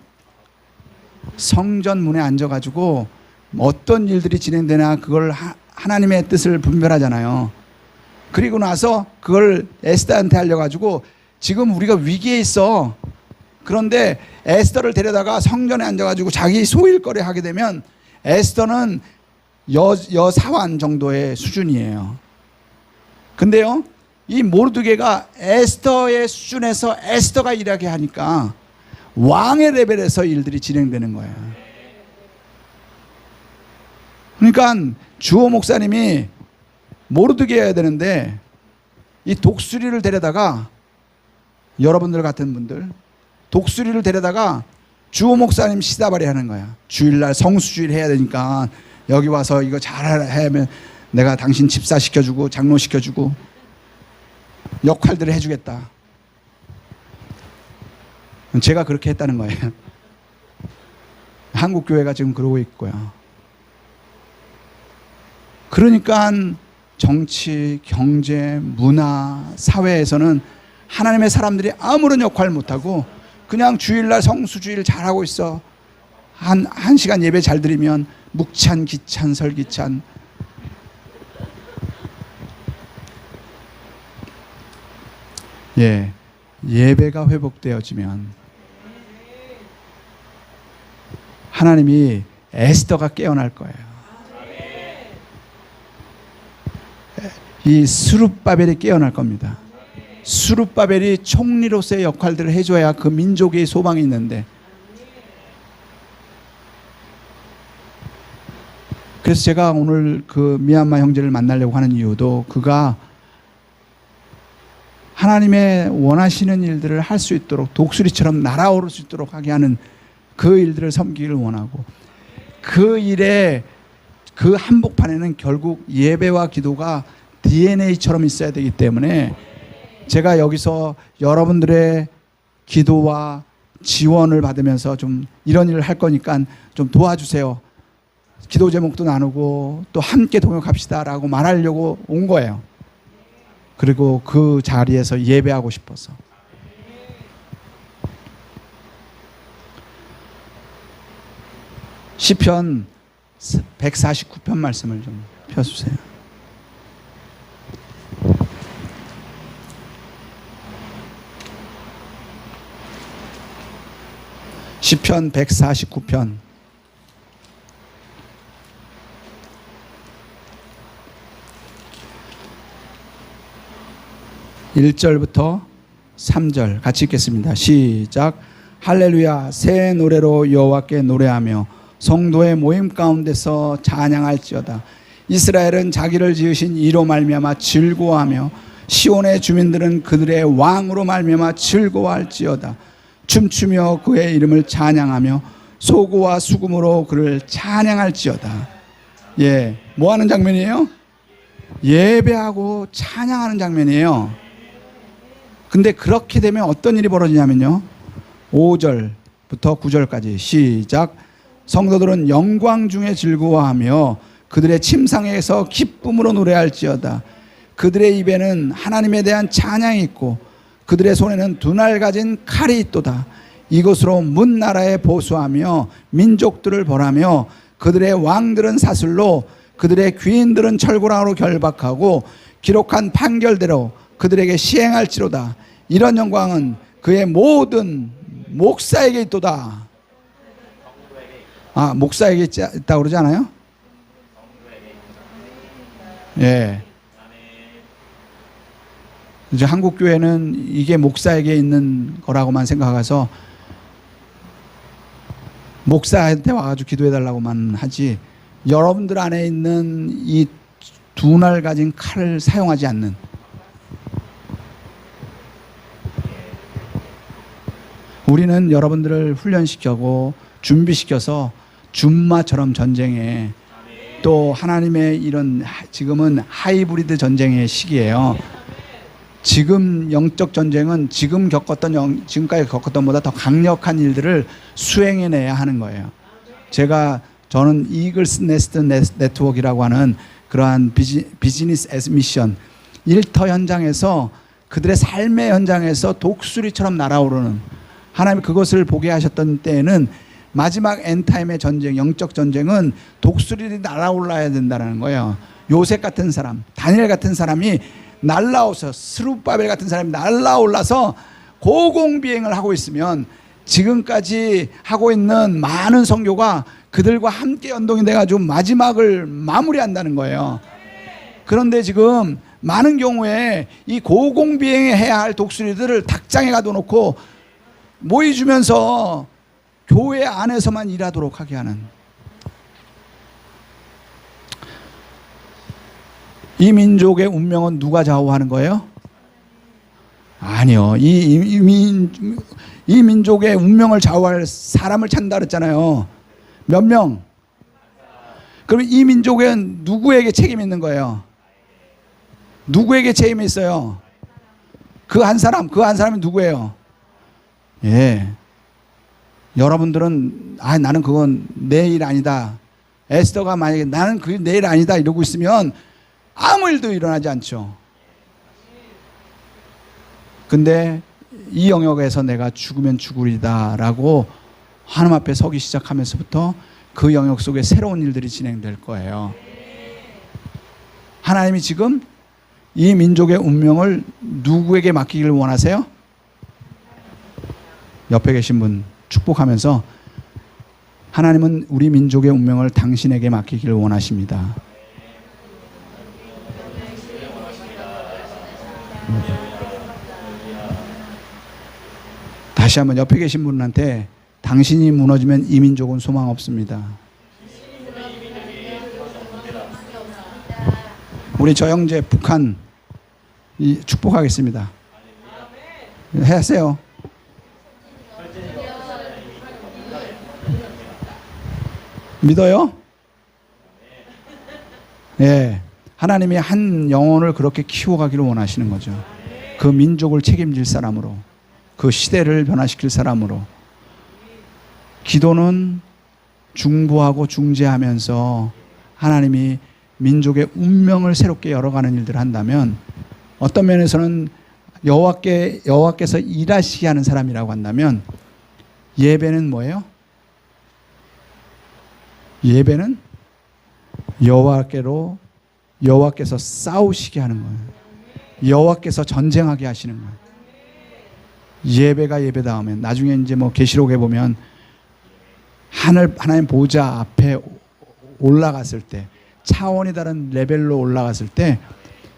성전 문에 앉아가지고 어떤 일들이 진행되나 그걸 하나님의 뜻을 분별하잖아요. 그리고 나서 그걸 에스더한테 알려가지고 지금 우리가 위기에 있어. 그런데 에스더를 데려다가 성전에 앉아가지고 자기 소일거리 하게 되면 에스더는 여사관 정도의 수준이에요. 근데요, 이 모르드게가 에스더의 수준에서 에스더가 일하게 하니까 왕의 레벨에서 일들이 진행되는 거예요. 그러니까 주호 목사님이 모르드게여야 되는데 이 독수리를 데려다가, 여러분들 같은 분들 독수리를 데려다가 주호 목사님 시다발이 하는 거야. 주일날 성수주일 해야 되니까 여기 와서 이거 잘 하면 내가 당신 집사 시켜주고 장로 시켜주고 역할들을 해주겠다. 제가 그렇게 했다는 거예요. 한국 교회가 지금 그러고 있고요. 그러니까 정치, 경제, 문화, 사회에서는 하나님의 사람들이 아무런 역할을 못하고 그냥 주일날 성수주일 잘하고 있어. 한 시간 예배 잘 드리면 묵찬, 기찬, 설기찬. 예배가 회복되어지면 하나님이 에스더가 깨어날 거예요. 이 스룹바벨이 깨어날 겁니다. 스룹바벨이 총리로서의 역할들을 해줘야 그 민족의 소망이 있는데, 그래서 제가 오늘 그 미얀마 형제를 만나려고 하는 이유도 그가 하나님의 원하시는 일들을 할 수 있도록 독수리처럼 날아오를 수 있도록 하게 하는 그 일들을 섬기기를 원하고, 그 일에 그 한복판에는 결국 예배와 기도가 DNA처럼 있어야 되기 때문에 제가 여기서 여러분들의 기도와 지원을 받으면서 좀 이런 일을 할 거니까 좀 도와주세요. 기도 제목도 나누고 또 함께 동역합시다라고 말하려고 온 거예요. 그리고 그 자리에서 예배하고 싶어서. 시편 149편 말씀을 좀 펴주세요. 시편 149편 1절부터 3절 같이 읽겠습니다. 시작. 할렐루야, 새 노래로 여호와께 노래하며 성도의 모임 가운데서 찬양할지어다. 이스라엘은 자기를 지으신 이로 말미암아 즐거워하며 시온의 주민들은 그들의 왕으로 말미암아 즐거워할지어다. 춤추며 그의 이름을 찬양하며 소고와 수금으로 그를 찬양할지어다. 뭐 하는 장면이에요? 예배하고 찬양하는 장면이에요. 근데 그렇게 되면 어떤 일이 벌어지냐면요, 5절부터 9절까지 시작. 성도들은 영광 중에 즐거워하며 그들의 침상에서 기쁨으로 노래할지어다. 그들의 입에는 하나님에 대한 찬양이 있고 그들의 손에는 두 날 가진 칼이 있도다. 이곳으로 문 나라에 보수하며 민족들을 벌하며 그들의 왕들은 사슬로 그들의 귀인들은 철고랑으로 결박하고 기록한 판결대로 그들에게 시행할지로다. 이런 영광은 그의 모든 목사에게 있도다. 목사에게 있다고 그러지 않아요? 이제 한국 교회는 이게 목사에게 있는 거라고만 생각해서 목사한테 와가지고 기도해달라고만 하지, 여러분들 안에 있는 이 두 날 가진 칼을 사용하지 않는, 우리는 여러분들을 훈련시켜고 준비시켜서 준마처럼 전쟁에, 또 하나님의 이런 지금은 하이브리드 전쟁의 시기예요. 지금 영적 전쟁은 지금까지 겪었던 보다 더 강력한 일들을 수행해내야 하는 거예요. 저는 이글스 네스트 네트워크라고 하는 그러한 비즈니스 에스 미션, 일터 현장에서, 그들의 삶의 현장에서 독수리처럼 날아오르는, 하나님이 그것을 보게 하셨던 때에는 마지막 엔타임의 전쟁, 영적 전쟁은 독수리들이 날아올라야 된다는 거예요. 요셉 같은 사람, 다니엘 같은 사람이 날라오서, 스룹바벨 같은 사람이 날라올라서 고공비행을 하고 있으면 지금까지 하고 있는 많은 선교가 그들과 함께 연동이 돼가지고 마지막을 마무리한다는 거예요. 그런데 지금 많은 경우에 이 고공비행해야 할 독수리들을 닭장에 가둬놓고 모이주면서 교회 안에서만 일하도록 하게 하는, 이 민족의 운명은 누가 좌우하는 거예요? 아니요. 이 민족의 운명을 좌우할 사람을 찾는다 그랬잖아요. 몇 명? 그럼 이 민족은 누구에게 책임이 있는 거예요? 누구에게 책임이 있어요? 그 한 사람이 누구예요? 예. 여러분들은 나는 그건 내 일 아니다. 에스더가 만약에 나는 그게 내 일 아니다 이러고 있으면 아무 일도 일어나지 않죠. 근데 이 영역에서 내가 죽으면 죽으리다 라고 하나님 앞에 서기 시작하면서부터 그 영역 속에 새로운 일들이 진행될 거예요. 하나님이 지금 이 민족의 운명을 누구에게 맡기기를 원하세요? 옆에 계신 분 축복하면서, 하나님은 우리 민족의 운명을 당신에게 맡기기를 원하십니다. 다시 한번 옆에 계신 분한테, 당신이 무너지면 이 민족은 소망 없습니다. 우리 저 형제 북한 축복하겠습니다. 하세요. 믿어요? 예. 하나님이 한 영혼을 그렇게 키워가기를 원하시는 거죠. 그 민족을 책임질 사람으로, 그 시대를 변화시킬 사람으로. 기도는 중보하고 중재하면서 하나님이 민족의 운명을 새롭게 열어가는 일들을 한다면, 어떤 면에서는 여호와께서 일하시게 하는 사람이라고 한다면, 예배는 뭐예요? 예배는 여호와께서 싸우시게 하는 거예요. 여호와께서 전쟁하게 하시는 거예요. 예배가 예배다음에 나중에 이제 뭐 계시록에 보면 하나님 보좌 앞에 올라갔을 때, 차원이 다른 레벨로 올라갔을 때,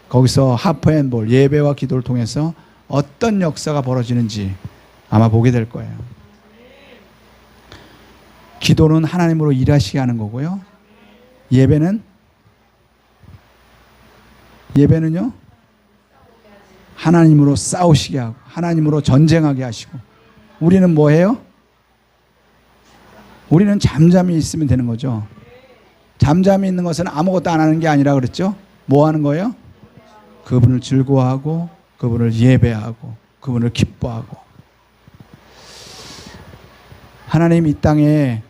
거기서 하프앤볼, 예배와 기도를 통해서 어떤 역사가 벌어지는지 아마 보게 될 거예요. 기도는 하나님으로 일하시게 하는 거고요. 예배는요, 하나님으로 싸우시게 하고, 하나님으로 전쟁하게 하시고. 우리는 뭐 해요? 우리는 잠잠히 있으면 되는 거죠. 잠잠히 있는 것은 아무것도 안 하는 게 아니라 그랬죠. 뭐 하는 거예요? 그분을 즐거워하고, 그분을 예배하고, 그분을 기뻐하고. 하나님 이 땅에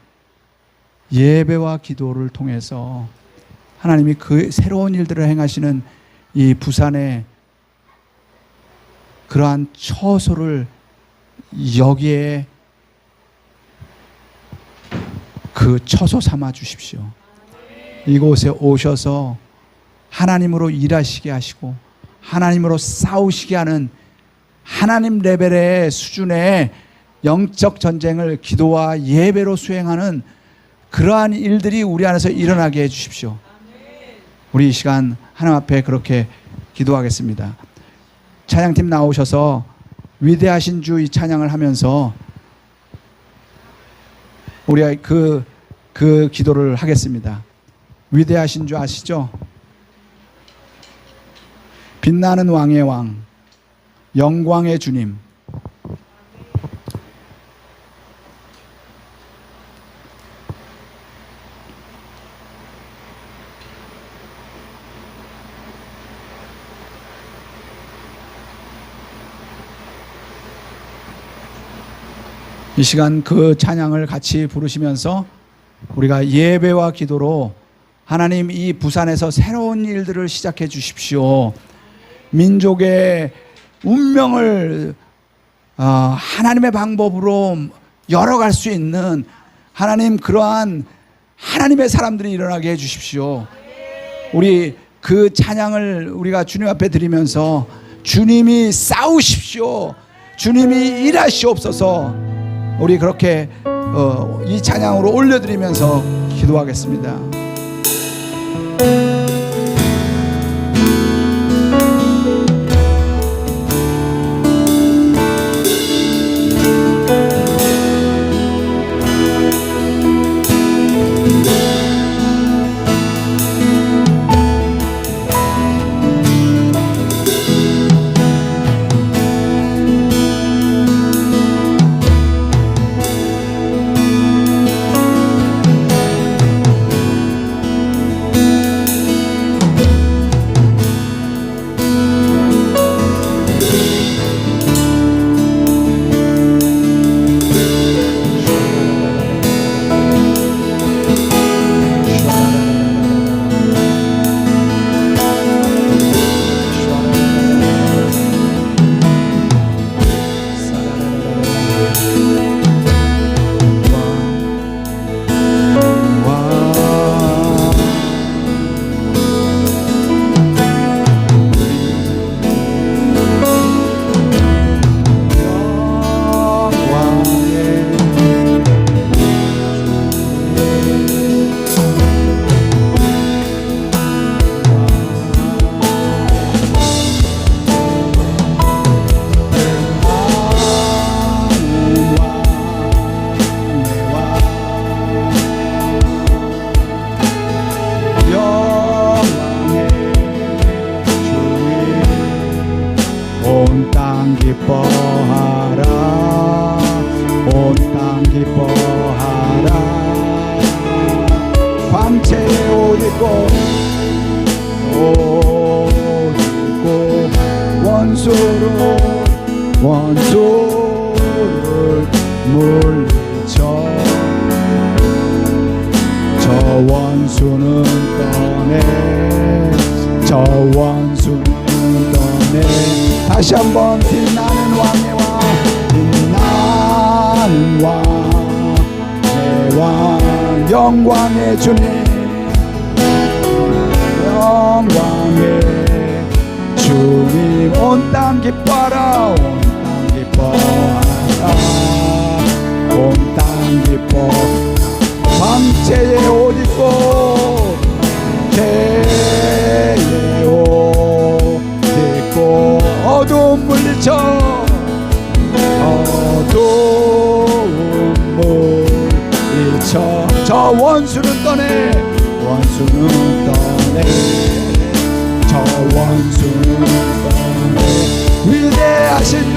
예배와 기도를 통해서 하나님이 그 새로운 일들을 행하시는 이 부산의 그러한 처소를 여기에 그 처소 삼아 주십시오. 이곳에 오셔서 하나님으로 일하시게 하시고, 하나님으로 싸우시게 하는 하나님 레벨의 수준의 영적 전쟁을 기도와 예배로 수행하는 그러한 일들이 우리 안에서 일어나게 해 주십시오. 우리 이 시간 하나님 앞에 그렇게 기도하겠습니다. 찬양팀 나오셔서 위대하신 주 이 찬양을 하면서 우리가 그 기도를 하겠습니다. 위대하신 줄 아시죠? 빛나는 왕의 왕, 영광의 주님. 이 시간 그 찬양을 같이 부르시면서 우리가 예배와 기도로 하나님 이 부산에서 새로운 일들을 시작해 주십시오. 민족의 운명을 하나님의 방법으로 열어갈 수 있는 하나님, 그러한 하나님의 사람들이 일어나게 해 주십시오. 우리 그 찬양을 우리가 주님 앞에 드리면서 주님이 싸우십시오, 주님이 일하시옵소서, 우리 그렇게 이 찬양으로 올려드리면서 기도하겠습니다. 온 땅 기뻐하라, 온 땅 기뻐하라. 광채에 옷 입고 원수를 물리쳐 저 원수는 떠내, 저 원수는 떠내. 다시 한번 빛나는 왕의 왕, 빛나는 왕의 왕, 영광의 주님, 영광의 주님. 온 땅 기뻐하라, 온 땅 기뻐하라, 온 땅 기뻐. 광채에 옷 입고 개의 옷 입고 어두운 물리쳐, 어두운 물리쳐 저 원수는 떠내, 원수는 떠내, 저 원수는 떠내. 위대하신 주,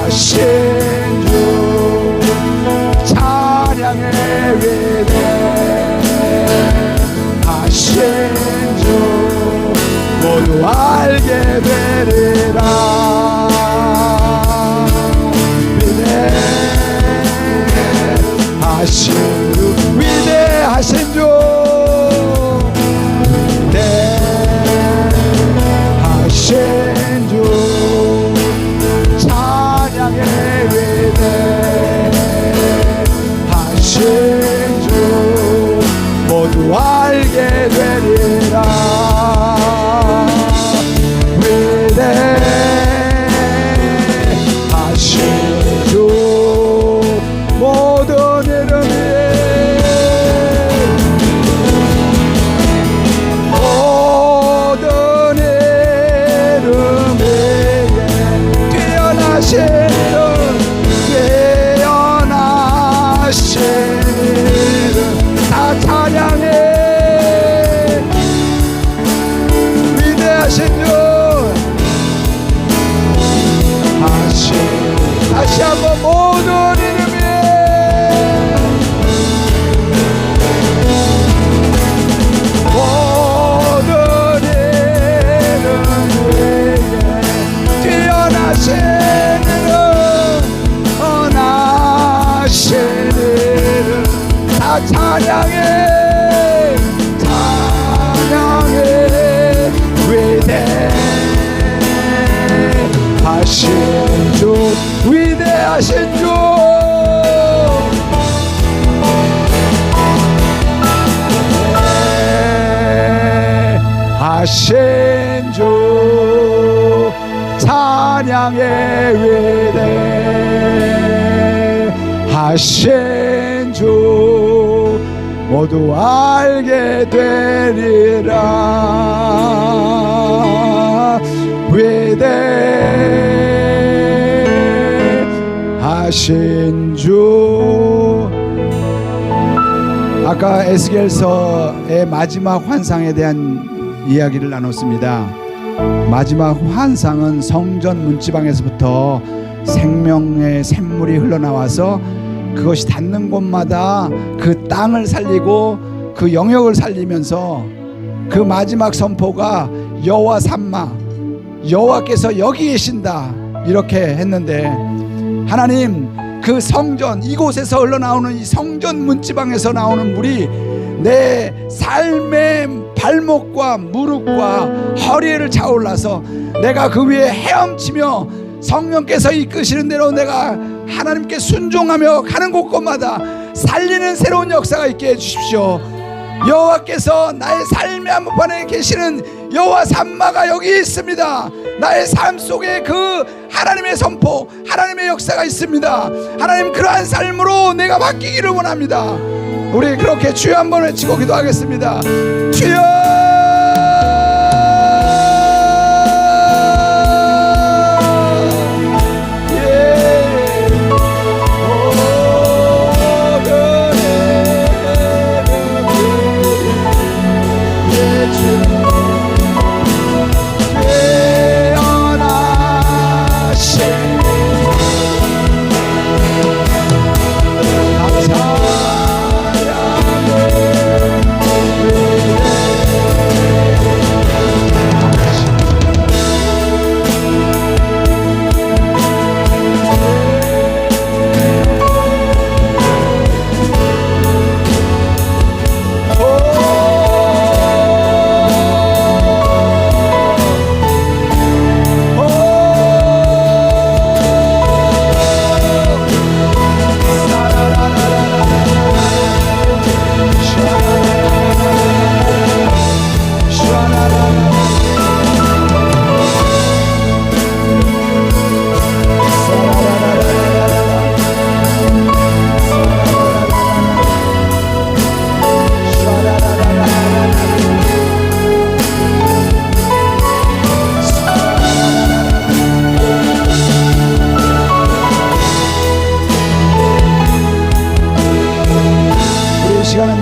위대하신 주, 찬양의 위대하신 주, 모두 알게 되리라. 위대하신 주, 위대하신 주, 위대하신 주, 찬양의 위대하신 주, 모두 알게 되리라. 위대하신 주, 모든 이름이, 모든 이름이 뛰어나신, 뛰어나신 다 찬양해. 위대하신 주 다시 한번 모든 이름에 모든 이름에 뛰어나신 이름 언하신 이름 다 찬양해. 위대하신 주 위대하신 주 위대하신 주 찬양의 위대하신 주 모두 알게 되리라. 위대하신 주. 아까 에스겔서의 마지막 환상에 대한 이야기를 나눴습니다. 마지막 환상은 성전 문지방에서부터 생명의 샘물이 흘러나와서 그것이 닿는 곳마다 그 땅을 살리고 그 영역을 살리면서 그 마지막 선포가 여호와 삼마, 여호와께서 여기 계신다 이렇게 했는데, 하나님 그 성전 이곳에서 흘러나오는 이 성전 문지방에서 나오는 물이 내 삶의 발목과 무릎과 허리를 차올라서 내가 그 위에 헤엄치며 성령께서 이끄시는 대로 내가 하나님께 순종하며 가는 곳곳마다 살리는 새로운 역사가 있게 해주십시오. 여호와께서 나의 삶의 한복판에 계시는 여호와 삼마가 여기 있습니다. 나의 삶 속에 그 하나님의 선포, 하나님의 역사가 있습니다. 하나님 그러한 삶으로 내가 바뀌기를 원합니다. 우리 그렇게 주여 한번 외치고 기도하겠습니다. 주여.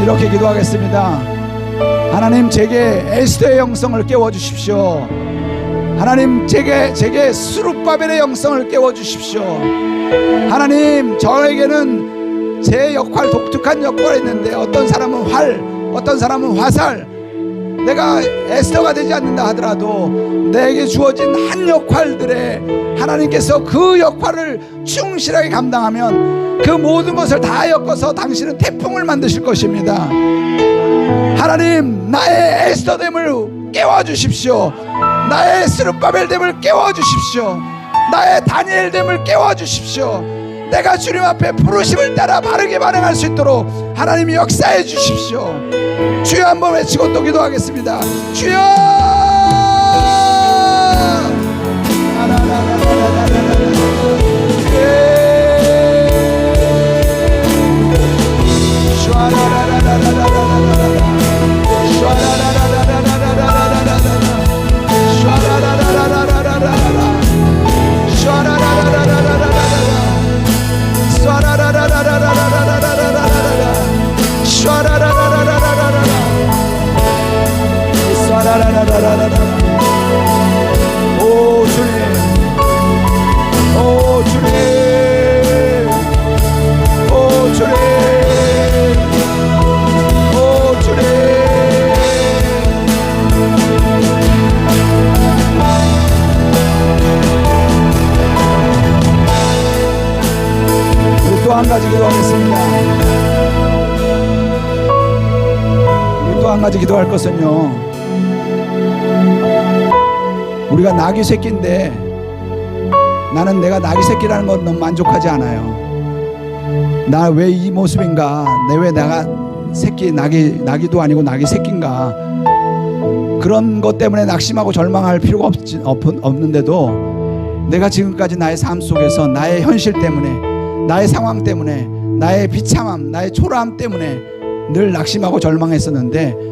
이렇게 기도하겠습니다. 하나님 제게 에스더의 영성을 깨워주십시오. 하나님 제게 스룹바벨의 영성을 깨워주십시오. 하나님 저에게는 제 역할, 독특한 역할이 있는데 어떤 사람은 활, 어떤 사람은 화살, 내가 에스더가 되지 않는다 하더라도 내게 주어진 한 역할들에 하나님께서 그 역할을 충실하게 감당하면 그 모든 것을 다 엮어서 당신은 태풍을 만드실 것입니다. 하나님 나의 에스더됨을 깨워주십시오. 나의 스룹바벨됨을 깨워주십시오. 나의 다니엘됨을 깨워주십시오. 내가 주님 앞에 부르심을 따라 바르게 반응할 수 있도록 하나님이 역사해 주십시오. 주여 한번 외치고 또 기도하겠습니다. 주여. 한 가지 기도할 것은요, 우리가 낙이 새끼인데 나는 내가 낙이 새끼라는 건 너무 만족하지 않아요. 나 왜 이 모습인가? 왜 내가 새끼 낙이도 아니고 낙이 새끼인가? 그런 것 때문에 낙심하고 절망할 필요가 없는데도 내가 지금까지 나의 삶 속에서 나의 현실 때문에, 나의 상황 때문에, 나의 비참함, 나의 초라함 때문에 늘 낙심하고 절망했었는데,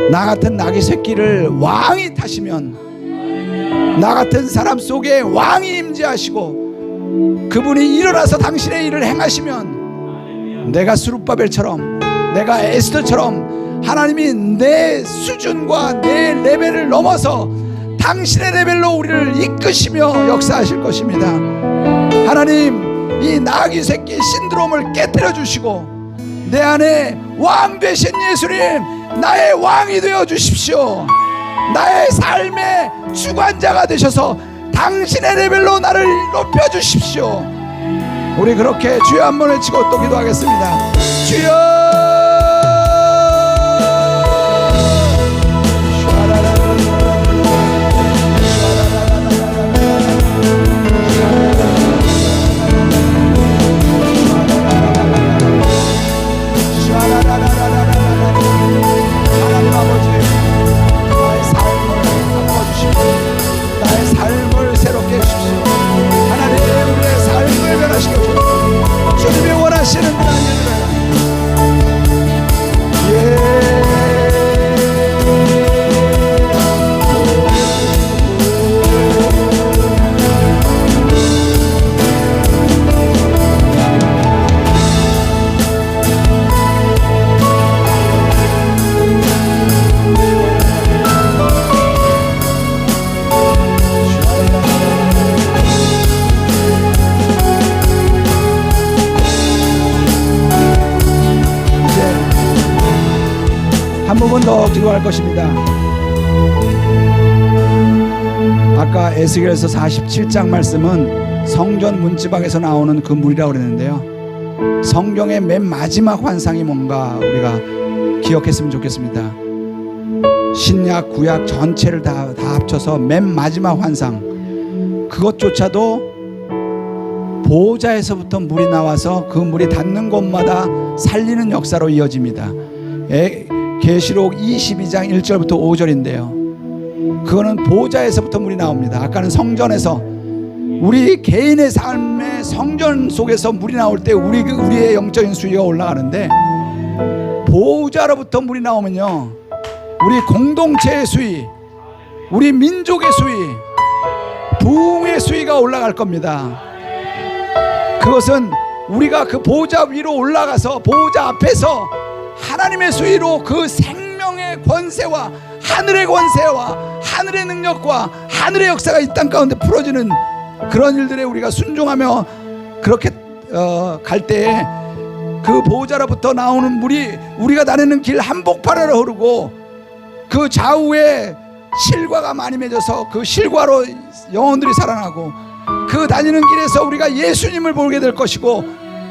나 같은 낙이 새끼를 왕이 타시면, 나 같은 사람 속에 왕이 임재하시고 그분이 일어나서 당신의 일을 행하시면, 내가 스룹바벨처럼, 내가 에스더처럼 하나님이 내 수준과 내 레벨을 넘어서 당신의 레벨로 우리를 이끄시며 역사하실 것입니다. 하나님, 이 나귀 새끼 신드롬을 깨뜨려 주시고 내 안에 왕 되신 예수님, 나의 왕이 되어 주십시오. 나의 삶의 주관자가 되셔서 당신의 레벨로 나를 높여 주십시오. 우리 그렇게 주여 한번 외치고 또 기도하겠습니다. 주여! 하나님 아버지, 나의 삶을 바꿔주시고 나의 삶을 새롭게 해주십시오. 하나님, 우리의 삶을 변화시켜주십시오. 주님이 원하시는 그런 일을 한 부분 더 기도할 것입니다. 아까 에스겔서 47장 말씀은 성전 문지방에서 나오는 그 물이라고 그랬는데요, 성경의 맨 마지막 환상이 뭔가 우리가 기억했으면 좋겠습니다. 신약 구약 전체를 다 합쳐서 맨 마지막 환상, 그것조차도 보호자에서부터 물이 나와서 그 물이 닿는 곳마다 살리는 역사로 이어집니다. 계시록 22장 1절부터 5절인데요, 그거는 보호자에서부터 물이 나옵니다. 아까는 성전에서, 우리 개인의 삶의 성전 속에서 물이 나올 때 우리의 영적인 수위가 올라가는데, 보호자로부터 물이 나오면요, 우리 공동체의 수위, 우리 민족의 수위, 부흥의 수위가 올라갈 겁니다. 그것은 우리가 그 보호자 위로 올라가서 보호자 앞에서 하나님의 수위로 그 생명의 권세와 하늘의 권세와 하늘의 능력과 하늘의 역사가 이 땅 가운데 풀어지는 그런 일들에 우리가 순종하며 그렇게 갈 때에 그 보호자로부터 나오는 물이 우리가 다니는 길 한복판으로 흐르고, 그 좌우에 실과가 많이 맺어서 그 실과로 영혼들이 살아나고, 그 다니는 길에서 우리가 예수님을 보게 될 것이고,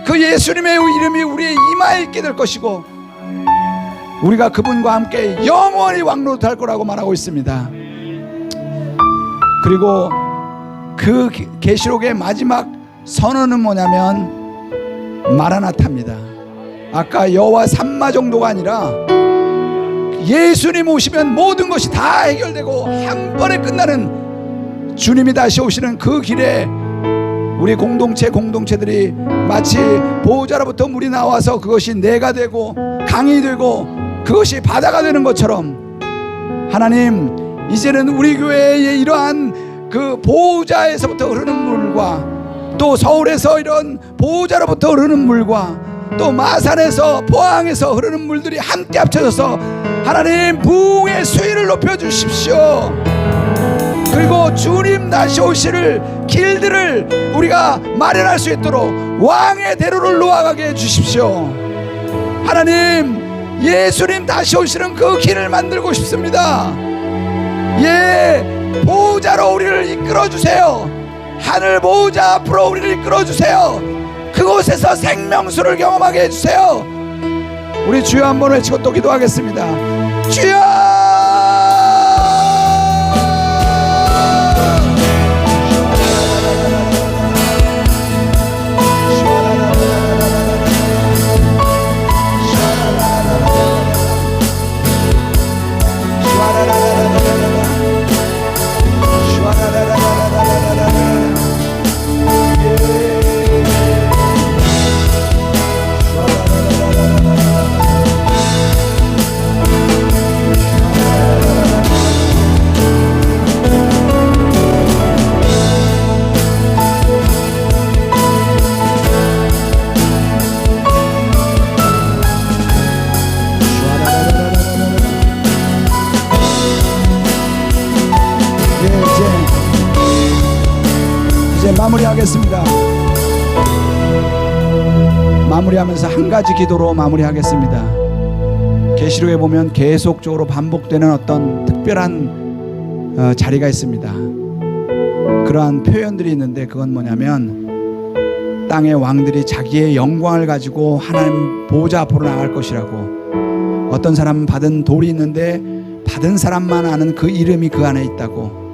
그 예수님의 이름이 우리의 이마에 있게 될 것이고, 우리가 그분과 함께 영원히 왕노릇할 거라고 말하고 있습니다. 그리고 그 계시록의 마지막 선언은 뭐냐면 마라나타입니다. 아까 여호와 삼마 정도가 아니라 예수님 오시면 모든 것이 다 해결되고 한 번에 끝나는, 주님이 다시 오시는 그 길에 우리 공동체들이 마치 보호자로부터 물이 나와서 그것이 내가 되고 강이 되고 그것이 바다가 되는 것처럼, 하나님, 이제는 우리 교회의 이러한 그 보호자에서부터 흐르는 물과, 또 서울에서 이런 보호자로부터 흐르는 물과, 또 마산에서 포항에서 흐르는 물들이 함께 합쳐져서 하나님 부흥의 수위를 높여주십시오. 그리고 주님 다시 오실 길들을 우리가 마련할 수 있도록 왕의 대로를 놓아가게 해주십시오. 하나님, 예수님 다시 오시는 그 길을 만들고 싶습니다. 보호자로 우리를 이끌어주세요. 하늘 보호자 앞으로 우리를 이끌어주세요. 그곳에서 생명수를 경험하게 해주세요. 우리 주여 한번 외치고 또 기도하겠습니다. 주여! 마무리하겠습니다. 마무리하면서 한 가지 기도로 마무리하겠습니다. 계시록에 보면 계속적으로 반복되는 어떤 특별한 자리가 있습니다. 그러한 표현들이 있는데 그건 뭐냐면 땅의 왕들이 자기의 영광을 가지고 하나님 보좌 앞으로 나갈 것이라고. 어떤 사람은 받은 돌이 있는데 받은 사람만 아는 그 이름이 그 안에 있다고.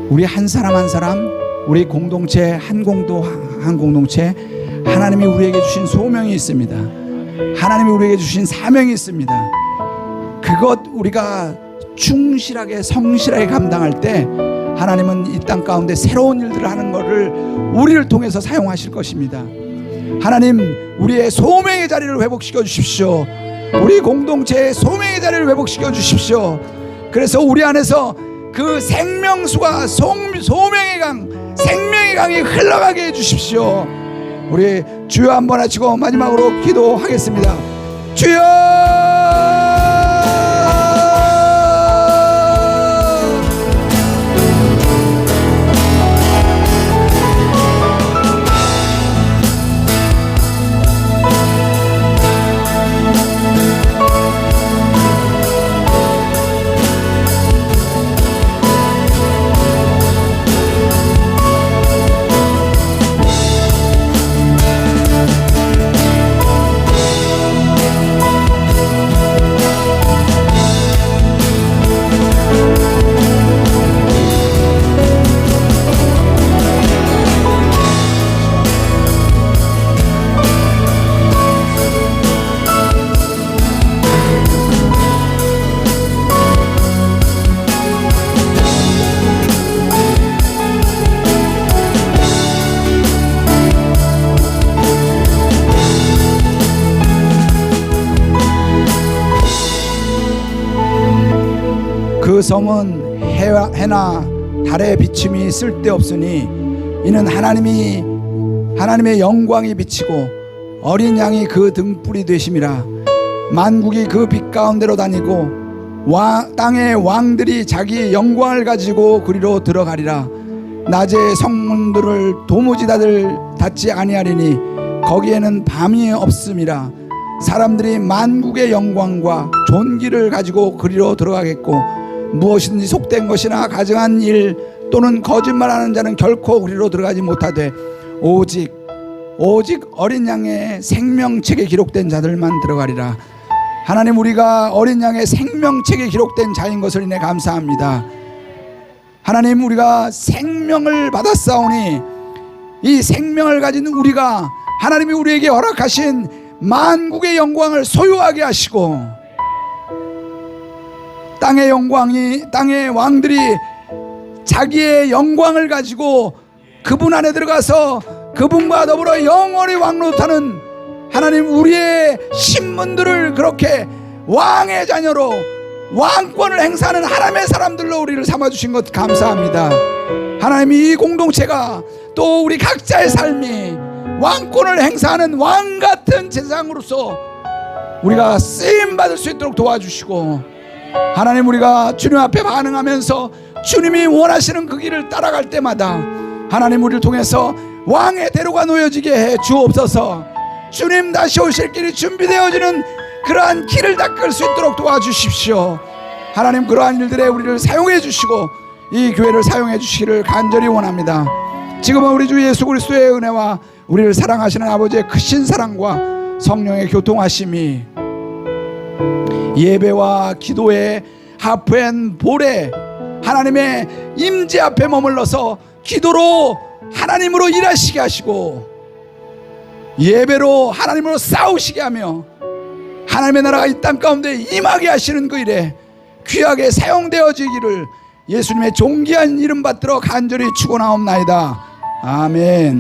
우리 한 사람 한 사람, 우리 공동체 한 공동체 하나님이 우리에게 주신 소명이 있습니다. 하나님이 우리에게 주신 사명이 있습니다. 그것 우리가 충실하게 성실하게 감당할 때 하나님은 이 땅 가운데 새로운 일들을 하는 것을 우리를 통해서 사용하실 것입니다. 하나님, 우리의 소명의 자리를 회복시켜 주십시오. 우리 공동체의 소명의 자리를 회복시켜 주십시오. 그래서 우리 안에서 그 생명수가 소명의 강, 생명의 강이 흘러가게 해주십시오. 우리 주여 한번 하시고 마지막으로 기도하겠습니다. 주여! 그 성은 해나 달의 비침이 쓸데없으니 이는 하나님의 영광이 비치고 어린 양이 그 등불이 되심이라. 만국이 그 빛 가운데로 다니고 땅의 왕들이 자기 영광을 가지고 그리로 들어가리라. 낮에 성문들을 도무지 닫지 아니하리니 거기에는 밤이 없음이라. 사람들이 만국의 영광과 존귀를 가지고 그리로 들어가겠고 무엇이든지 속된 것이나 가증한 일 또는 거짓말하는 자는 결코 그리로 들어가지 못하되 오직 어린 양의 생명책에 기록된 자들만 들어가리라. 하나님, 우리가 어린 양의 생명책에 기록된 자인 것을 인해 감사합니다. 하나님, 우리가 생명을 받았사오니 이 생명을 가진 우리가 하나님이 우리에게 허락하신 만국의 영광을 소유하게 하시고 땅의 왕들이 자기의 영광을 가지고 그분 안에 들어가서 그분과 더불어 영원히 왕노릇하는 하나님, 우리의 신분들을 그렇게 왕의 자녀로 왕권을 행사하는 하나님의 사람들로 우리를 삼아주신 것 감사합니다. 하나님, 이 공동체가 또 우리 각자의 삶이 왕권을 행사하는 왕같은 제사장으로서 우리가 쓰임받을 수 있도록 도와주시고, 하나님, 우리가 주님 앞에 반응하면서 주님이 원하시는 그 길을 따라갈 때마다 하나님, 우리를 통해서 왕의 대로가 놓여지게 해 주옵소서. 주님 다시 오실 길이 준비되어지는 그러한 길을 닦을 수 있도록 도와주십시오. 하나님, 그러한 일들에 우리를 사용해 주시고 이 교회를 사용해 주시기를 간절히 원합니다. 지금은 우리 주 예수 그리스도의 은혜와 우리를 사랑하시는 아버지의 크신 사랑과 성령의 교통하심이 예배와 기도의 하프앤볼에 하나님의 임재 앞에 머물러서 기도로 하나님으로 일하시게 하시고 예배로 하나님으로 싸우시게 하며 하나님의 나라가 이 땅 가운데 임하게 하시는 그 일에 귀하게 사용되어지기를 예수님의 존귀한 이름 받들어 간절히 축원하옵나이다. 아멘.